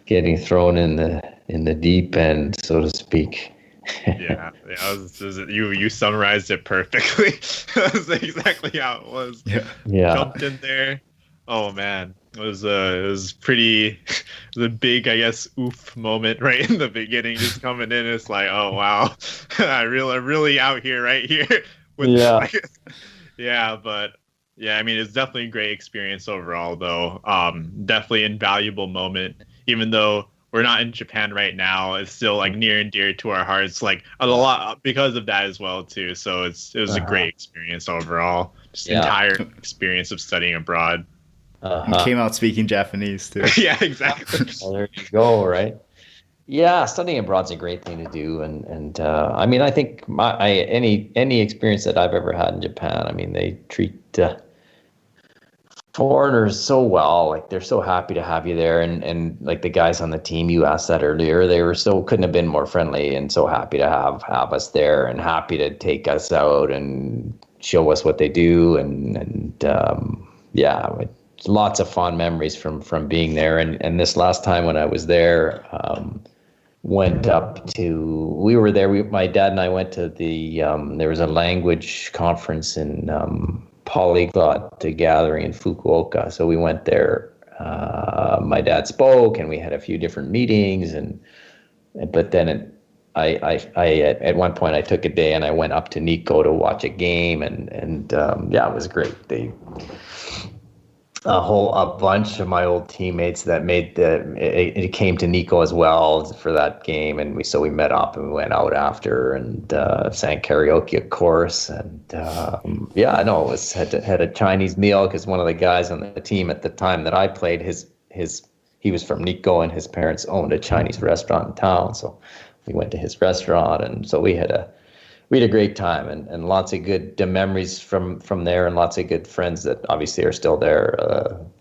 getting thrown in the deep end, so to speak. Yeah, you summarized it perfectly. That's exactly how it was. Yeah. Jumped in there. Oh man, it was pretty. It was a big, I guess, oof moment right in the beginning, just coming in. It's like, oh wow, I'm really out here, right here. Yeah. Yeah, but yeah, I mean, it's definitely a great experience overall, though. Definitely invaluable moment, even though we're not in Japan right now. It's still like near and dear to our hearts, like a lot because of that as well too. So it was a great experience overall. Just entire experience of studying abroad. You came out speaking Japanese too. Yeah, exactly. Well, there you go, right? Yeah, studying abroad's a great thing to do, and I mean, I think any experience that I've ever had in Japan, I mean, they treat foreigners so well. Like, they're so happy to have you there, and like the guys on the team, you asked that earlier, they were couldn't have been more friendly and so happy to have us there, and happy to take us out and show us what they do, and yeah. Lots of fond memories from being there, and this last time when I was there, went up to, we were there, my dad and I went to the there was a language conference in Polyglot, the gathering in Fukuoka, so we went there. My dad spoke, and we had a few different meetings, but then I at one point I took a day and I went up to Nikko to watch a game, and yeah, it was great. A bunch of my old teammates that it came to Nikko as well for that game, and we met up and we went out after and sang karaoke, of course, and yeah, no, had a Chinese meal, because one of the guys on the team at the time that I played, he was from Nikko, and his parents owned a Chinese restaurant in town, so we went to his restaurant, and so we had a great time, and lots of good memories from there, and lots of good friends that obviously are still there,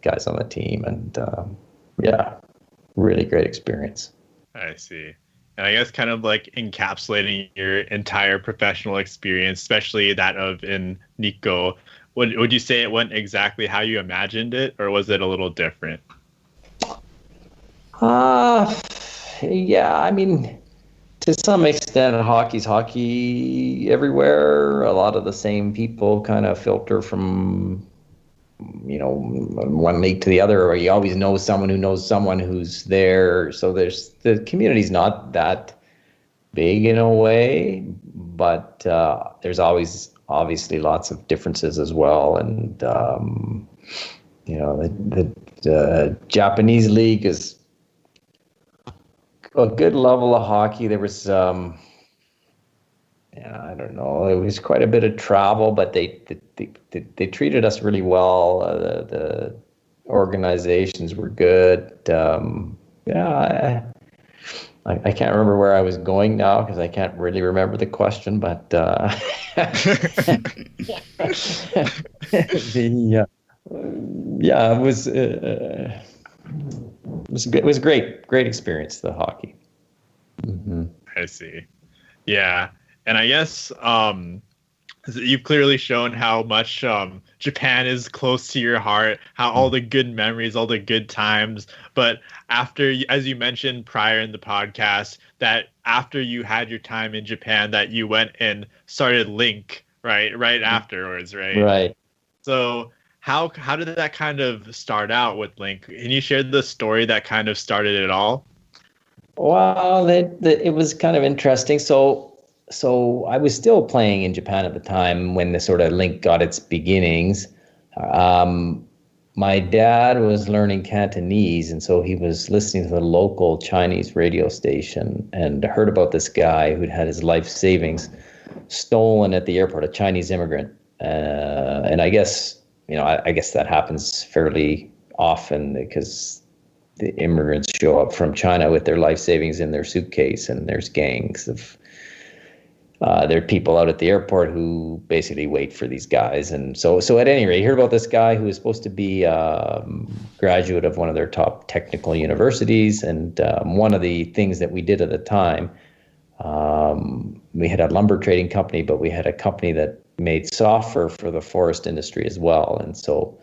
guys on the team, and yeah, really great experience. I see. And I guess kind of like encapsulating your entire professional experience, especially that of in Nikko, would you say it went exactly how you imagined it, or was it a little different? Yeah, I mean, to some extent, hockey's hockey everywhere. A lot of the same people kind of filter from, one league to the other, or you always know someone who knows someone who's there. So the community's not that big in a way, but there's always obviously lots of differences as well. And the Japanese league is a good level of hockey. There was, I don't know, it was quite a bit of travel, but they treated us really well. The organizations were good. Yeah, I can't remember where I was going now, because I can't really remember the question, but yeah, it was great experience, the hockey. Mm-hmm. I see. Yeah, and I guess you've clearly shown how much Japan is close to your heart, how all the good memories, all the good times. But after, as you mentioned prior in the podcast, that after you had your time in Japan, that you went and started LingQ, right afterwards, right? Right. So how did that kind of start out with LingQ? Can you share the story that kind of started it all? Well, it was kind of interesting. So so I was still playing in Japan at the time when the sort of LingQ got its beginnings. My dad was learning Cantonese, and so he was listening to the local Chinese radio station and heard about this guy who'd had his life savings stolen at the airport, a Chinese immigrant. And I guess, I guess that happens fairly often because the immigrants show up from China with their life savings in their suitcase, and there's gangs of there are people out at the airport who basically wait for these guys. And so at any rate, you heard about this guy who was supposed to be a graduate of one of their top technical universities. And one of the things that we did at the time, we had a lumber trading company, but we had a company that made software for the forest industry as well. And so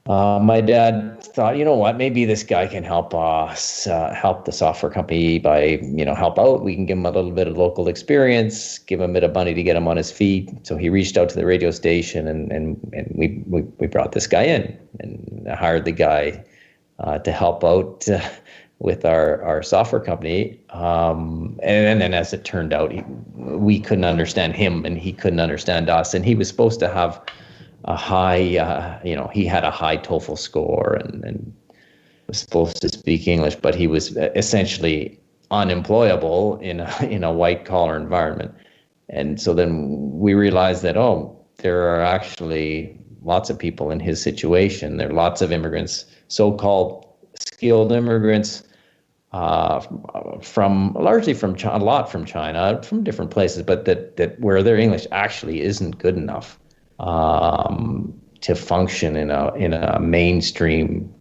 my dad thought, you know what, maybe this guy can help us, help the software company by, help out. We can give him a little bit of local experience, give him a bit of money to get him on his feet. So he reached out to the radio station, and we brought this guy in and hired the guy to help out with our software company. And then as it turned out, we couldn't understand him and he couldn't understand us. And he was supposed to have a high, he had a high TOEFL score and was supposed to speak English, but he was essentially unemployable in a white collar environment. And so then we realized that, there are actually lots of people in his situation. There are lots of immigrants, so-called skilled immigrants, largely from China, a lot from China, from different places, but that where their English actually isn't good enough to function in a mainstream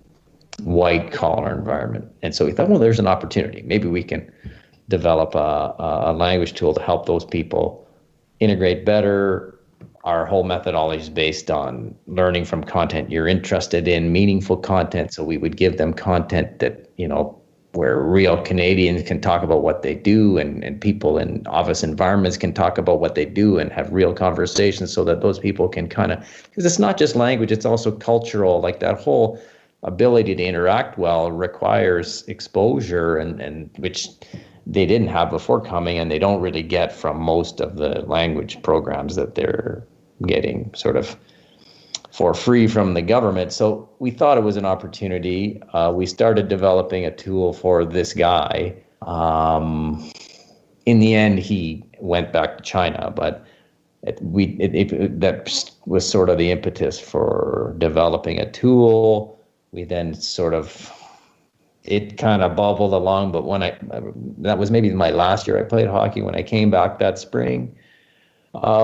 white collar environment. And so we thought, well, there's an opportunity. Maybe we can develop a language tool to help those people integrate better. Our whole methodology is based on learning from content you're interested in, meaningful content. So we would give them content that, where real Canadians can talk about what they do, and people in office environments can talk about what they do and have real conversations, so that those people can because it's not just language, it's also cultural. Like that whole ability to interact well requires exposure, and which they didn't have before coming, and they don't really get from most of the language programs that they're getting sort of for free from the government. So we thought it was an opportunity. We started developing a tool for this guy. In the end, he went back to China, but that was sort of the impetus for developing a tool. We then it kind of bubbled along, but that was maybe my last year I played hockey. When I came back that spring,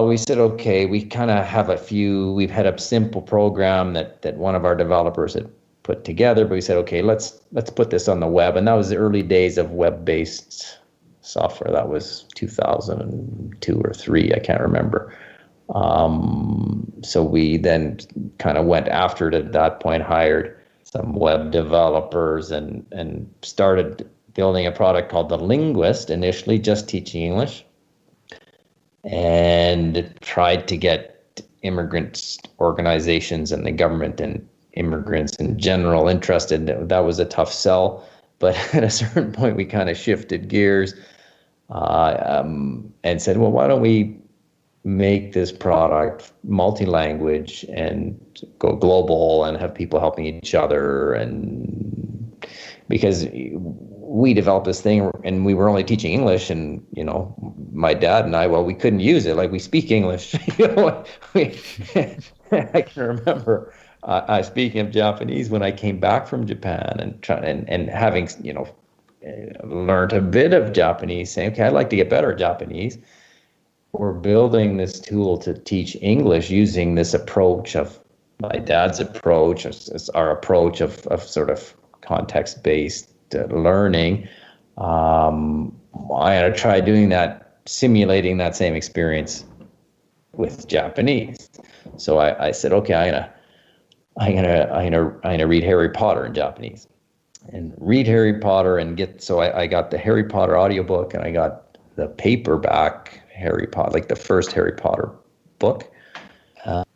we said, okay, we kind of have we've had a simple program that one of our developers had put together, but we said, okay, let's put this on the web. And that was the early days of web-based software. That was 2002 or 3, I can't remember. So we then kind of went after it at that point, hired some web developers and started building a product called The Linguist, initially just teaching English, and tried to get immigrants organizations and the government and immigrants in general interested. That was a tough sell, but at a certain point we kind of shifted gears and said, well, why don't we make this product multi-language and go global and have people helping each other? And because we developed this thing and we were only teaching English, and my dad and I, we couldn't use it. Like, we speak English. I can remember I speaking of Japanese when I came back from Japan and having learned a bit of Japanese, saying, okay, I'd like to get better at Japanese. We're building this tool to teach English using this approach of my dad's approach, our approach of sort of context-based learning. I had to try doing that, simulating that same experience with Japanese. So I said, okay, I'm gonna read Harry Potter in Japanese, and read Harry Potter I got the Harry Potter audiobook, and I got the paperback Harry Potter, like the first Harry Potter book.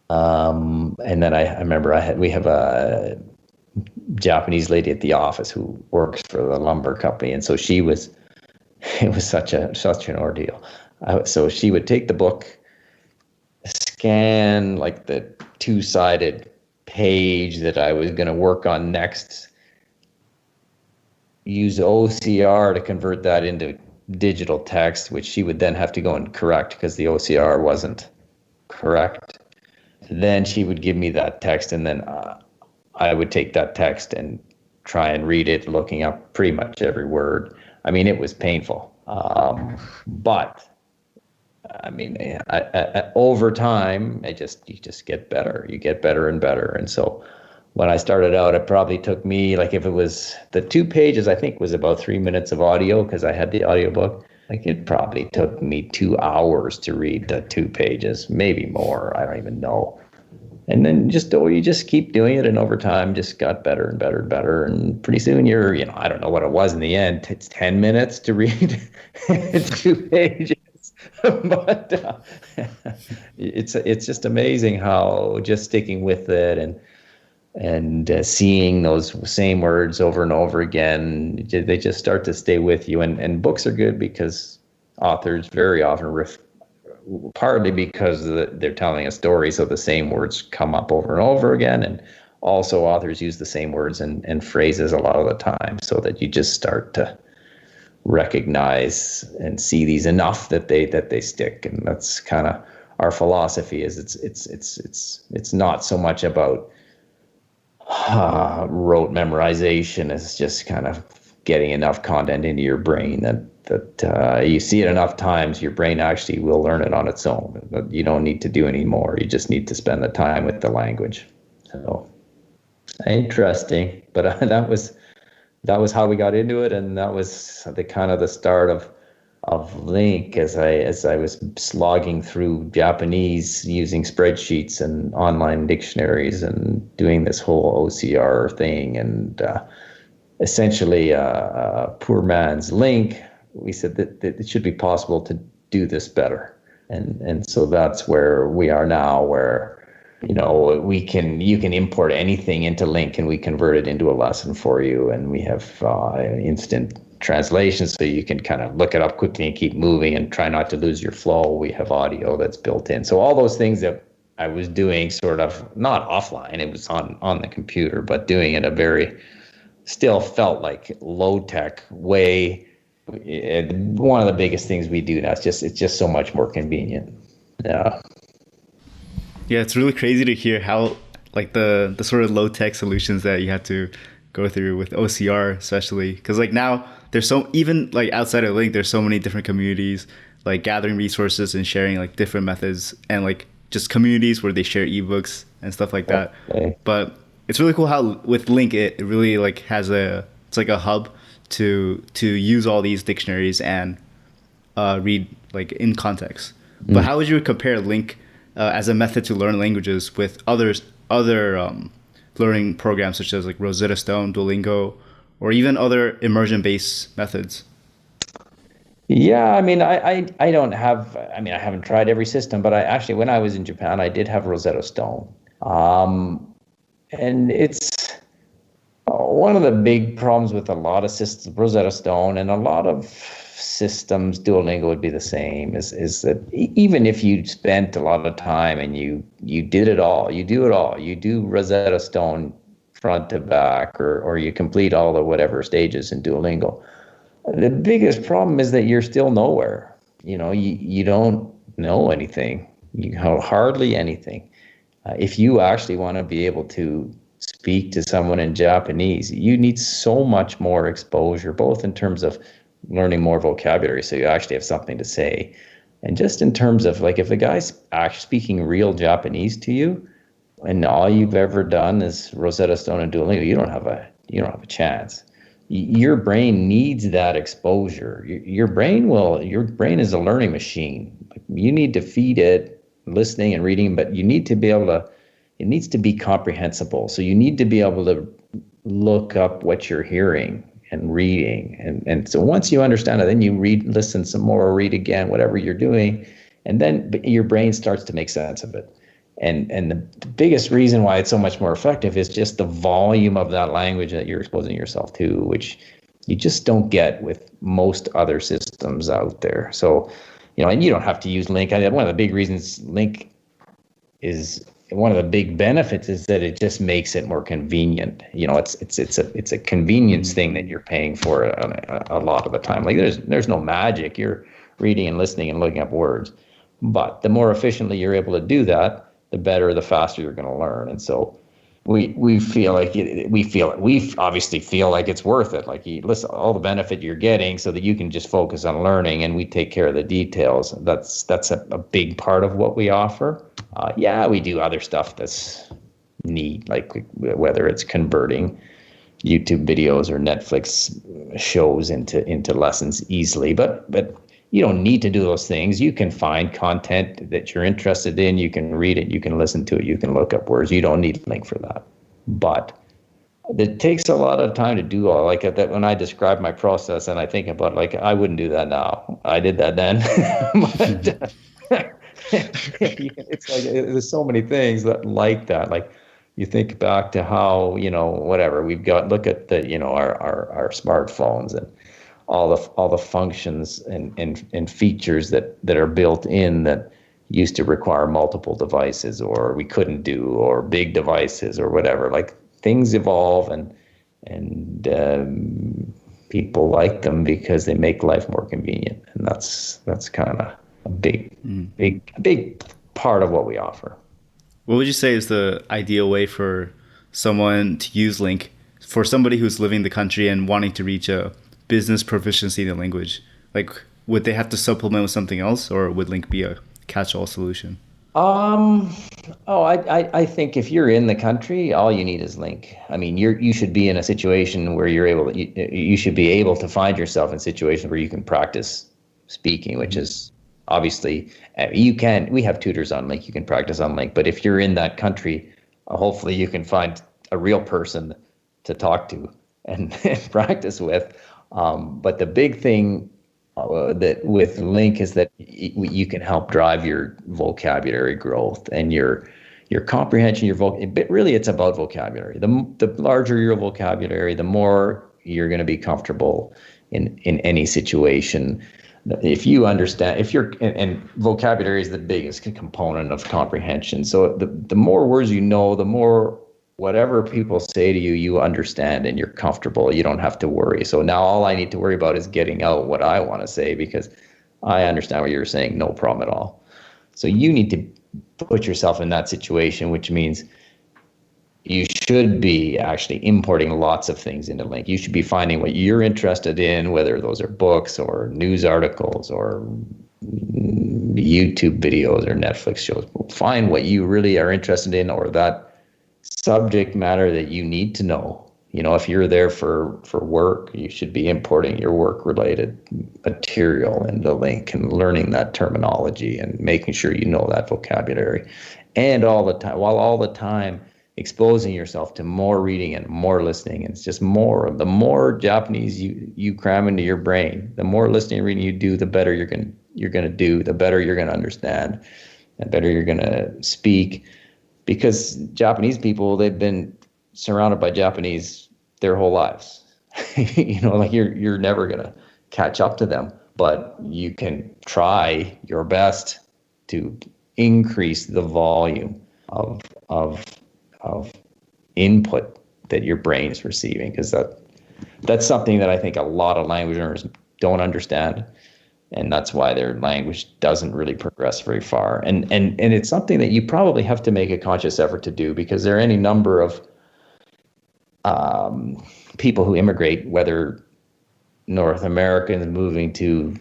And then I remember we have a Japanese lady at the office who works for the lumber company, and so it was such an ordeal. So she would take the book, scan like the two-sided page that I was going to work on next, use OCR to convert that into digital text, which she would then have to go and correct because the OCR wasn't correct. Then she would give me that text, and then I would take that text and try and read it, looking up pretty much every word. I mean, it was painful. But I mean, over time, you just get better. You get better and better. And so when I started out, it probably took me, like, if it was the 2 pages, I think was about 3 minutes of audio because I had the audiobook. Like, it probably took me 2 hours to read the 2 pages, maybe more. I don't even know. And then you just keep doing it, and over time just got better and better and better. And pretty soon you're, I don't know what it was in the end. It's 10 minutes to read 2 pages. But it's just amazing how just sticking with it and seeing those same words over and over again, they just start to stay with you. And books are good because authors very often partly because they're telling a story, so the same words come up over and over again, and also authors use the same words and phrases a lot of the time, so that you just start to recognize and see these enough that they stick. And that's kind of our philosophy. Is it's not so much about rote memorization. It's just kind of getting enough content into your brain that you see it enough times, your brain actually will learn it on its own. But you don't need to do any more. You just need to spend the time with the language. So interesting. But that was how we got into it, and that was the start of LingQ as I was slogging through Japanese using spreadsheets and online dictionaries and doing this whole OCR thing, and essentially poor man's LingQ. We said that it should be possible to do this better, and so that's where we are now, where you can import anything into LingQ and we convert it into a lesson for you, and we have instant translation, so you can kind of look it up quickly and keep moving and try not to lose your flow. We have audio that's built in, so all those things that I was doing sort of not offline, it was on the computer, but doing it still felt like low tech way. One of the biggest things we do now is it's just so much more convenient. Yeah, it's really crazy to hear how like the sort of low tech solutions that you had to go through with OCR, especially because like now there's even like outside of LingQ, there's so many different communities like gathering resources and sharing like different methods, and like just communities where they share ebooks and stuff like that. Okay. But it's really cool how with LingQ it really like it's like a hub to use all these dictionaries and read like in context. But how would you compare LingQ as a method to learn languages with other learning programs such as like Rosetta Stone, Duolingo, or even other immersion-based methods? Yeah, I mean, I haven't tried every system, but when I was in Japan, I did have Rosetta Stone. And it's one of the big problems with a lot of systems, Rosetta Stone, and a lot of systems, Duolingo would be the same, is that even if you spent a lot of time and you did it all, you do Rosetta Stone front to back, or you complete all the whatever stages in Duolingo, the biggest problem is that you're still nowhere. You don't know anything. You know hardly anything. If you actually want to be able to speak to someone in Japanese, you need so much more exposure, both in terms of learning more vocabulary so you actually have something to say, and just in terms of like if a guy's actually speaking real Japanese to you and all you've ever done is Rosetta Stone and Duolingo, you don't have a chance. Your brain needs that exposure. Your brain is a learning machine. You need to feed it listening and reading, but you need to be able to, it needs to be comprehensible. So you need to be able to look up what you're hearing and reading. And so once you understand it, then you listen some more, or read again, whatever you're doing. And then your brain starts to make sense of it. And the biggest reason why it's so much more effective is just the volume of that language that you're exposing yourself to, which you just don't get with most other systems out there. So and you don't have to use LingQ. One of the big reasons LingQ is one of the big benefits is that it just makes it more convenient. It's a convenience thing that you're paying for a lot of the time. Like there's no magic. You're reading and listening and looking up words, but the more efficiently you're able to do that, the better, the faster you're going to learn. And so we obviously feel like it's worth it. Like you listen, all the benefit you're getting, so that you can just focus on learning, and we take care of the details. That's a big part of what we offer. We do other stuff that's neat, like whether it's converting YouTube videos or Netflix shows into lessons easily, but you don't need to do those things. You can find content that you're interested in. You can read it. You can listen to it. You can look up words. You don't need LingQ for that. But it takes a lot of time to do all like that. When I describe my process and I think about it, like, I wouldn't do that now. I did that then. But it's like there's so many things like that. Like you think back to how, whatever we've got, look at the, our smartphones and all the functions and features that are built in that used to require multiple devices, or we couldn't do, or big devices or whatever. Like things evolve and people like them because they make life more convenient. And that's kind of a big part of what we offer. What would you say is the ideal way for someone to use LingQ for somebody who's living in the country and wanting to reach a business proficiency in the language? Like, would they have to supplement with something else, or would LingQ be a catch-all solution? I think if you're in the country, all you need is LingQ. I mean, you should be in a situation where you should be able to find yourself in situations where you can practice speaking, which is obviously we have tutors on LingQ, you can practice on LingQ, but if you're in that country, hopefully you can find a real person to talk to and practice with. But the big thing that with LingQ is that you can help drive your vocabulary growth and your comprehension, but really it's about vocabulary. The larger your vocabulary, the more you're going to be comfortable in any situation. If you understand, and vocabulary is the biggest component of comprehension. So the more words you know, the more whatever people say to you, you understand and you're comfortable. You don't have to worry. So now all I need to worry about is getting out what I want to say, because I understand what you're saying, no problem at all. So you need to put yourself in that situation, which means you should be actually importing lots of things into LingQ. You should be finding what you're interested in, whether those are books or news articles or YouTube videos or Netflix shows. Find what you really are interested in, or that subject matter that you need to know. If you're there for work, you should be importing your work-related material into LingQ and learning that terminology and making sure you know that vocabulary. And all the time exposing yourself to more reading and more listening. And it's just the more Japanese you cram into your brain, the more listening and reading you do, the better you're going to do, the better you're going to understand, the better you're going to speak. Because Japanese people, they've been surrounded by Japanese their whole lives. Like you're never going to catch up to them, but you can try your best to increase the volume of input that your brain is receiving, because that's something that I think a lot of language learners don't understand. And that's why their language doesn't really progress very far. And it's something that you probably have to make a conscious effort to do, because there are any number of people who immigrate, whether North Americans moving to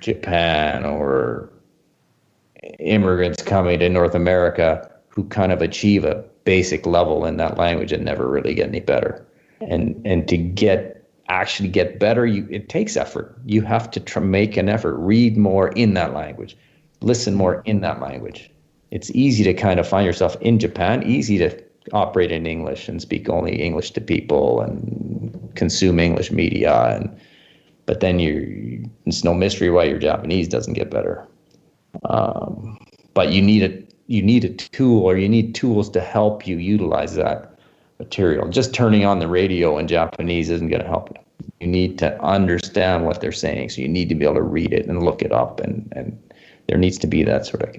Japan or immigrants coming to North America, who kind of achieve a basic level in that language and never really get any better. And to actually get better, it takes effort. You have to make an effort, read more in that language, listen more in that language. It's easy to kind of find yourself in Japan, easy to operate in English and speak only English to people and consume English media, but then it's no mystery why your Japanese doesn't get better. But you need a tool, or you need tools to help you utilize that material. Just turning on the radio in Japanese isn't going to help you. You need to understand what they're saying. So you need to be able to read it and look it up, and there needs to be that sort of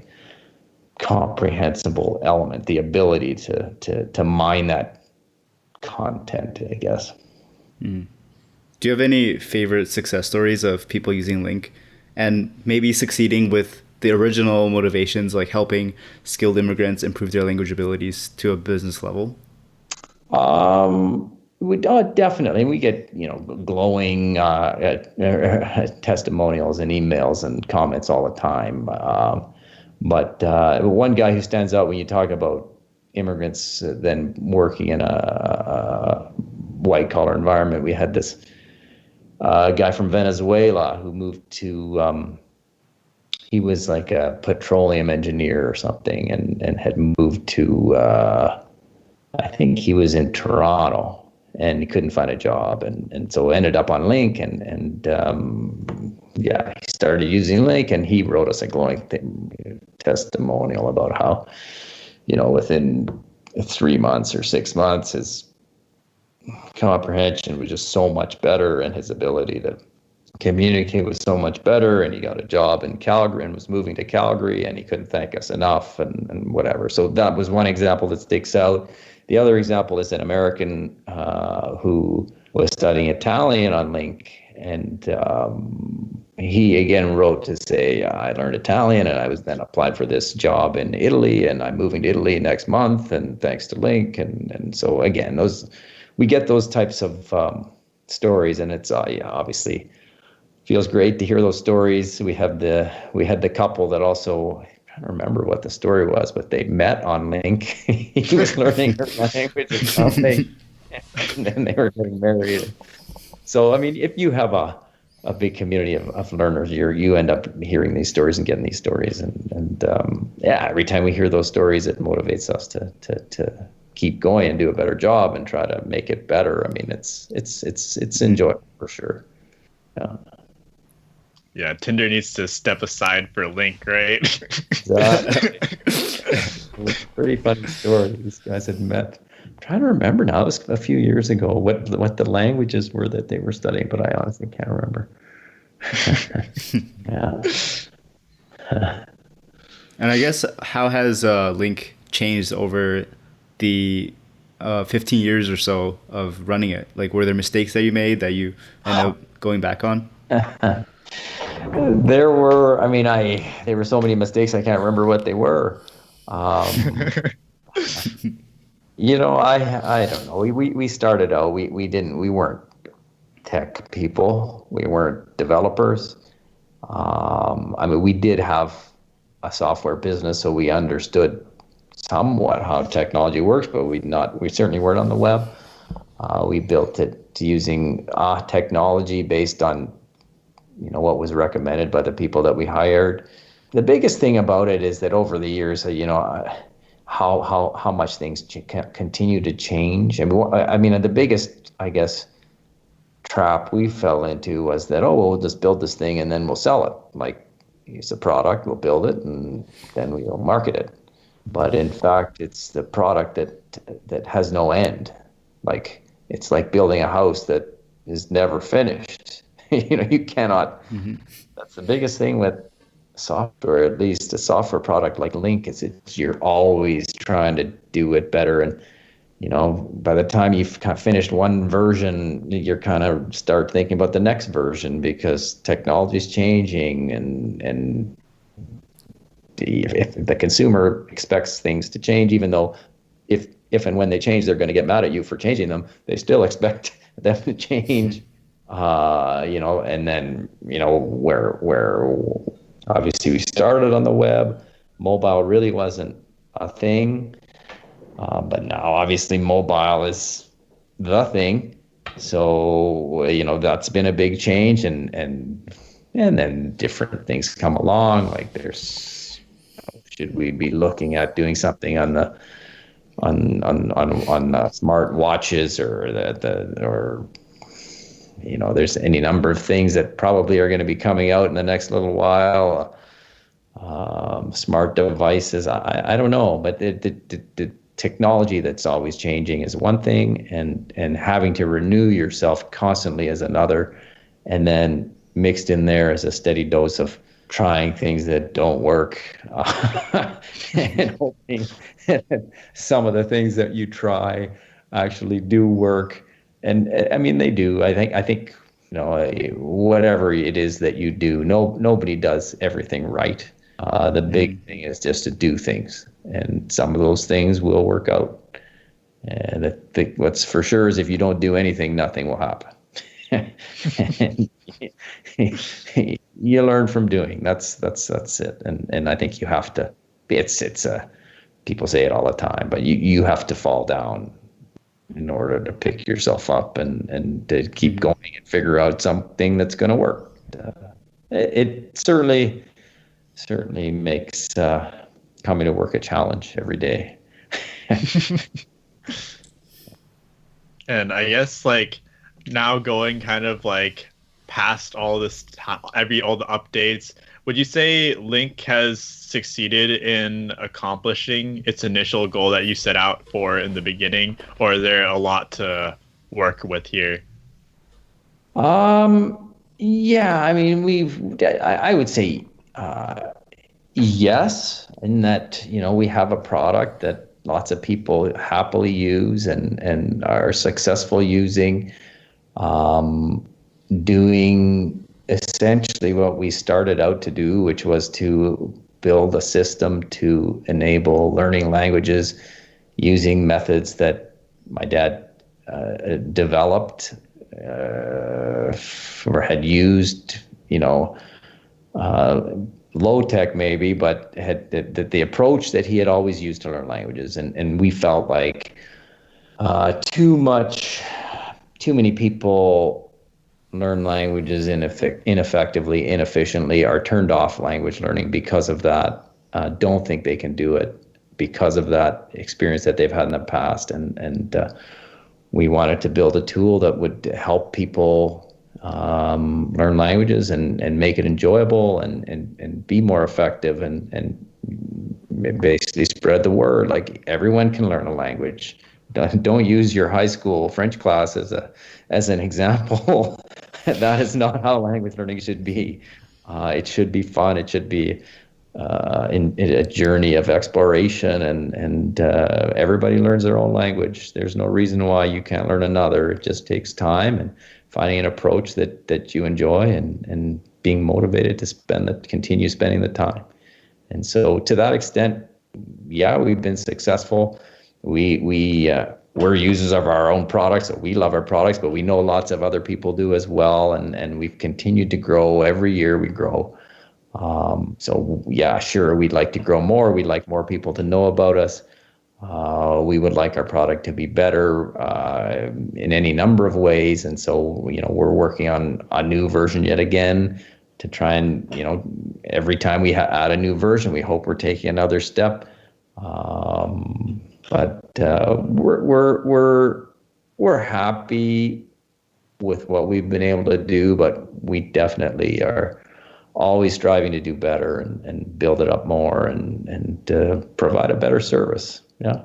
comprehensible element, the ability to mine that content, I guess. Mm. Do you have any favorite success stories of people using LingQ and maybe succeeding with the original motivations, like helping skilled immigrants improve their language abilities to a business level? We definitely. We get glowing testimonials and emails and comments all the time. But one guy who stands out when you talk about immigrants then working in a white collar environment, we had this guy from Venezuela who moved to. He was like a petroleum engineer or something, and had moved to. I think he was in Toronto. And he couldn't find a job, and so ended up on LingQ, and he started using LingQ, and he wrote us a glowing testimonial about how, within 3 months or 6 months, his comprehension was just so much better, and his ability to communicate was so much better, and he got a job in Calgary and was moving to Calgary, and he couldn't thank us enough, and whatever. So that was one example that sticks out. The other example is an American who was studying Italian on LingQ, and he again wrote to say, I learned Italian, and I was then applied for this job in Italy, and I'm moving to Italy next month, and thanks to LingQ. And so again, we get those types of stories, and it's obviously feels great to hear those stories. We had the couple that also, I don't remember what the story was, but they met on LingQ. He was learning her language or something, and then they were getting married. So, I mean, if you have a big community of learners, you end up hearing these stories and getting these stories, and every time we hear those stories, it motivates us to keep going and do a better job and try to make it better. I mean, it's enjoyable for sure. Yeah. Yeah, Tinder needs to step aside for LingQ, right? Exactly. Pretty funny story. These guys had met. I'm trying to remember now. It was a few years ago what the languages were that they were studying, but I honestly can't remember. Yeah. And I guess, how has LingQ changed over the 15 years or so of running it? Like, were there mistakes that you made that you end up going back on? There were so many mistakes, I can't remember what they were. I don't know. We started out, we weren't tech people. We weren't developers. We did have a software business, so we understood somewhat how technology works, but we certainly weren't on the web. We built it using technology based on what was recommended by the people that we hired. The biggest thing about it is that over the years, how much things continue to change. The biggest, I guess, trap we fell into was that, we'll just build this thing and then we'll sell it. Like, it's a product, we'll build it and then we'll market it. But in fact, it's the product that has no end. Like, it's like building a house that is never finished. You cannot. Mm-hmm. That's the biggest thing with software, at least a software product like LingQ, is you're always trying to do it better. And, by the time you've kind of finished one version, you're kind of start thinking about the next version because technology is changing, and if the consumer expects things to change, even though if and when they change, they're going to get mad at you for changing them, they still expect them to change. And then, where obviously we started on the web, mobile really wasn't a thing. But now obviously mobile is the thing. So, that's been a big change, and then different things come along. Like, should we be looking at doing something on the smart watches or there's any number of things that probably are going to be coming out in the next little while. Smart devices, I don't know, but technology that's always changing is one thing, and having to renew yourself constantly is another, and then mixed in there is a steady dose of trying things that don't work, and hoping that some of the things that you try actually do work. And I mean, they do. I think whatever it is that you do, nobody does everything right. The big thing is just to do things, and some of those things will work out. And what's for sure is if you don't do anything, nothing will happen. You learn from doing. That's it. And I think you have to. It's people say it all the time, but you have to fall down in order to pick yourself up and to keep going and figure out something that's going to work. It certainly makes coming to work a challenge every day. And I guess like now going kind of like past all this all the updates, would you say LingQ has succeeded in accomplishing its initial goal that you set out for in the beginning, or is there a lot to work with here? Yeah, I mean, I would say yes, in that, we have a product that lots of people happily use and are successful using, doing essentially what we started out to do, which was to build a system to enable learning languages using methods that my dad developed or had used, low tech maybe, but had the approach that he had always used to learn languages. And we felt like too many people learn languages ineffectively, inefficiently, are turned off language learning because of that. Don't think they can do it because of that experience that they've had in the past. And we wanted to build a tool that would help people learn languages and make it enjoyable and be more effective and basically spread the word. Like, everyone can learn a language. Don't use your high school French class as an example. That is not how language learning should be. It should be fun. It should be in a journey of exploration, and everybody learns their own language. There's no reason why you can't learn another. It just takes time and finding an approach that you enjoy and being motivated to continue spending the time. And so to that extent, yeah, we've been successful. We're users of our own products, so we love our products, but we know lots of other people do as well, and we've continued to grow. Every year we grow. So yeah, sure, we'd like to grow more. We'd like more people to know about us. We would like our product to be better in any number of ways, and so we're working on a new version yet again to try and every time we add a new version, we hope we're taking another step. But we're happy with what we've been able to do, but we definitely are always striving to do better and build it up more and provide a better service. Yeah.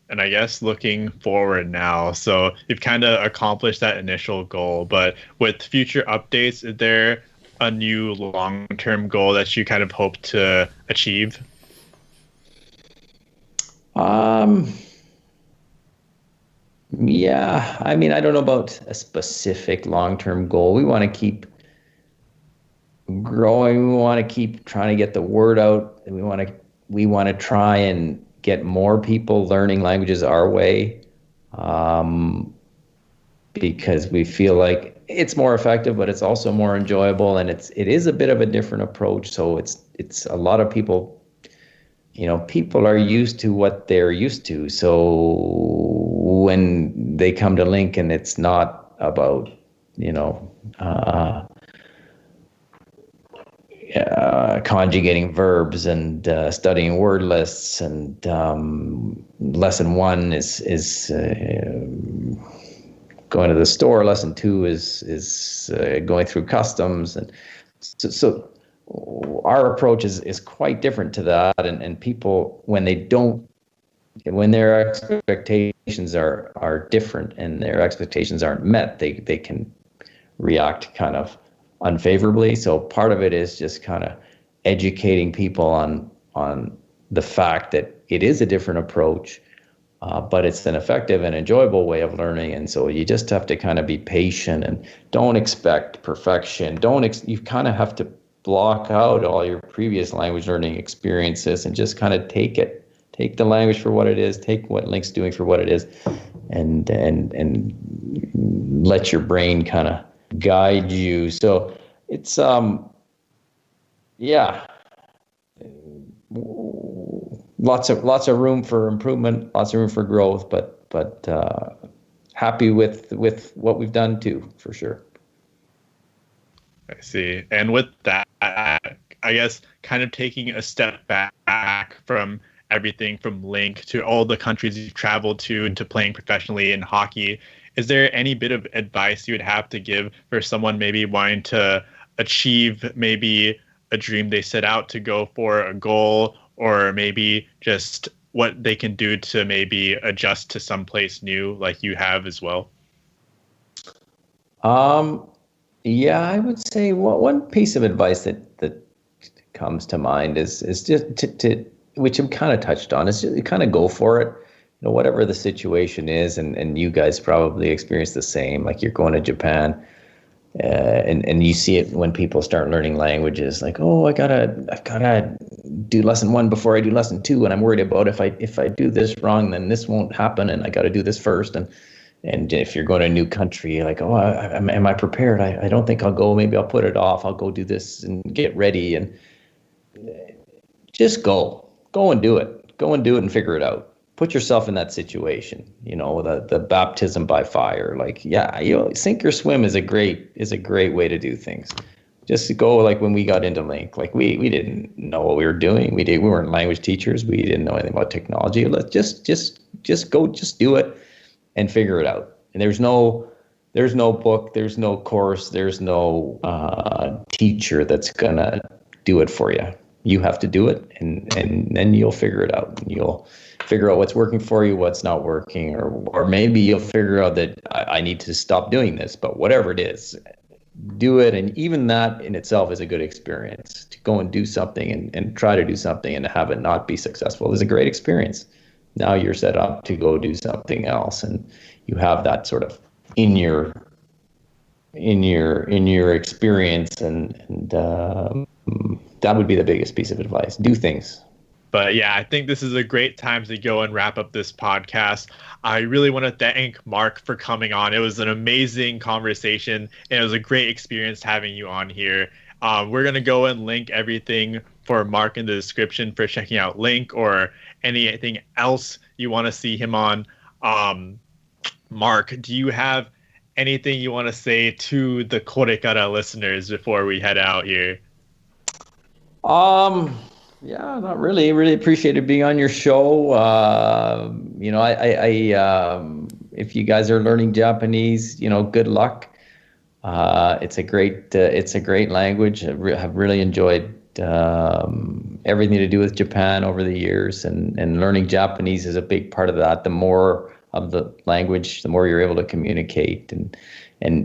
And I guess looking forward now, so you've kind of accomplished that initial goal, but with future updates, is there a new long-term goal that you kind of hope to achieve? Yeah, I mean, I don't know about a specific long-term goal. We want to keep growing. We want to keep trying to get the word out. And we want to try and get more people learning languages our way, because we feel like it's more effective, but it's also more enjoyable, and it is a bit of a different approach. So it's a lot of people. People are used to what they're used to. So when they come to LingQ and it's not about, conjugating verbs and studying word lists, and lesson 1 is going to the store. Lesson 2 is going through customs, and so our approach is quite different to that. And people, when their expectations are different and their expectations aren't met, they can react kind of unfavorably. So part of it is just kind of educating people on the fact that it is a different approach, but it's an effective and enjoyable way of learning. And so you just have to kind of be patient and don't expect perfection. You kind of have to block out all your previous language learning experiences and just kind of take the language for what it is, take what LingQ's doing for what it is, and let your brain kind of guide you. So it's lots of room for improvement, lots of room for growth, but happy with what we've done too, for sure. I see. And with that, I guess kind of taking a step back from everything from LingQ to all the countries you've traveled to playing professionally in hockey, is there any bit of advice you would have to give for someone maybe wanting to achieve maybe a dream they set out to go for, a goal, or maybe just what they can do to maybe adjust to someplace new like you have as well? Yeah, I would say one piece of advice that comes to mind is just to which I'm kind of touched on, is just kind of go for it. You know, whatever the situation is, and you guys probably experience the same. Like, you're going to Japan, and you see it when people start learning languages. Like, oh, I've gotta do lesson 1 before I do lesson 2, and I'm worried about if I do this wrong, then this won't happen, and I got to do this first. And if you're going to a new country, you're like, oh, am I prepared? I don't think I'll go. Maybe I'll put it off. I'll go do this and get ready, and just go and do it. Go and do it and figure it out. Put yourself in that situation. You know, the baptism by fire. Like, yeah, sink or swim is a great way to do things. Just go, like when we got into LingQ, like we didn't know what we were doing. We weren't language teachers. We didn't know anything about technology. Let's just go, just do it and figure it out. And there's no book, there's no course, there's no teacher that's gonna do it for you. You have to do it, and then you'll figure it out. You'll figure out what's working for you, what's not working, or maybe you'll figure out that I need to stop doing this. But whatever it is, do it. And even that in itself is a good experience. To go and do something and try to do something and have it not be successful is a great experience. Now you're set up to go do something else, and you have that sort of in your experience, and that would be the biggest piece of advice. Do things. But yeah, I think this is a great time to go and wrap up this podcast. I really want to thank Mark for coming on. It was an amazing conversation, and it was a great experience having you on here. We're going to go and link everything for Mark in the description for checking out LingQ or anything else you want to see him on. Mark, do you have anything you want to say to the Korekara listeners before we head out here? Yeah, not really. Really appreciated being on your show. If you guys are learning Japanese, good luck. It's a great language. I have really enjoyed everything to do with Japan over the years, and learning Japanese is a big part of that. The more of the language, the more you're able to communicate, and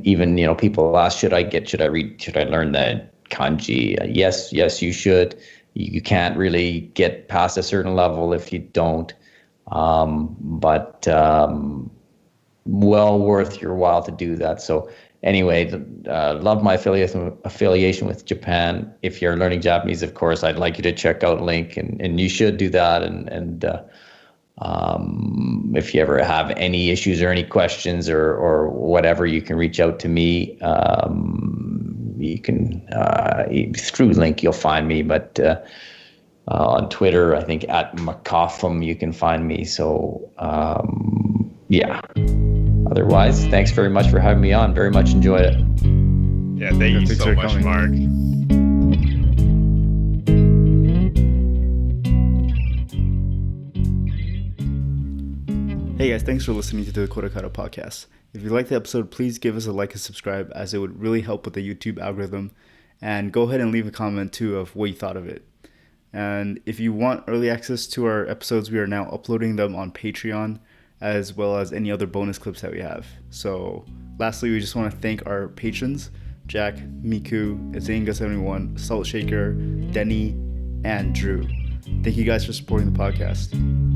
even people ask, should I learn the kanji? Yes, you should. You can't really get past a certain level if you don't, but well worth your while to do that. So anyway, love my affiliation with Japan. If you're learning Japanese, of course, I'd like you to check out LingQ, and you should do that. And if you ever have any issues or any questions or whatever, you can reach out to me. You can through LingQ, you'll find me, but on Twitter, I think at Mark Kaufmann, you can find me. So yeah. Otherwise, thanks very much for having me on. Very much enjoyed it. Yeah, thank you so much, Mark. Hey guys, thanks for listening to the Korekara podcast. If you liked the episode, please give us a like and subscribe, as it would really help with the YouTube algorithm. And go ahead and leave a comment too of what you thought of it. And if you want early access to our episodes, we are now uploading them on Patreon, as well as any other bonus clips that we have. So lastly, we just want to thank our patrons, Jack, Miku, Azinga71, Salt Shaker, Denny, and Drew. Thank you guys for supporting the podcast.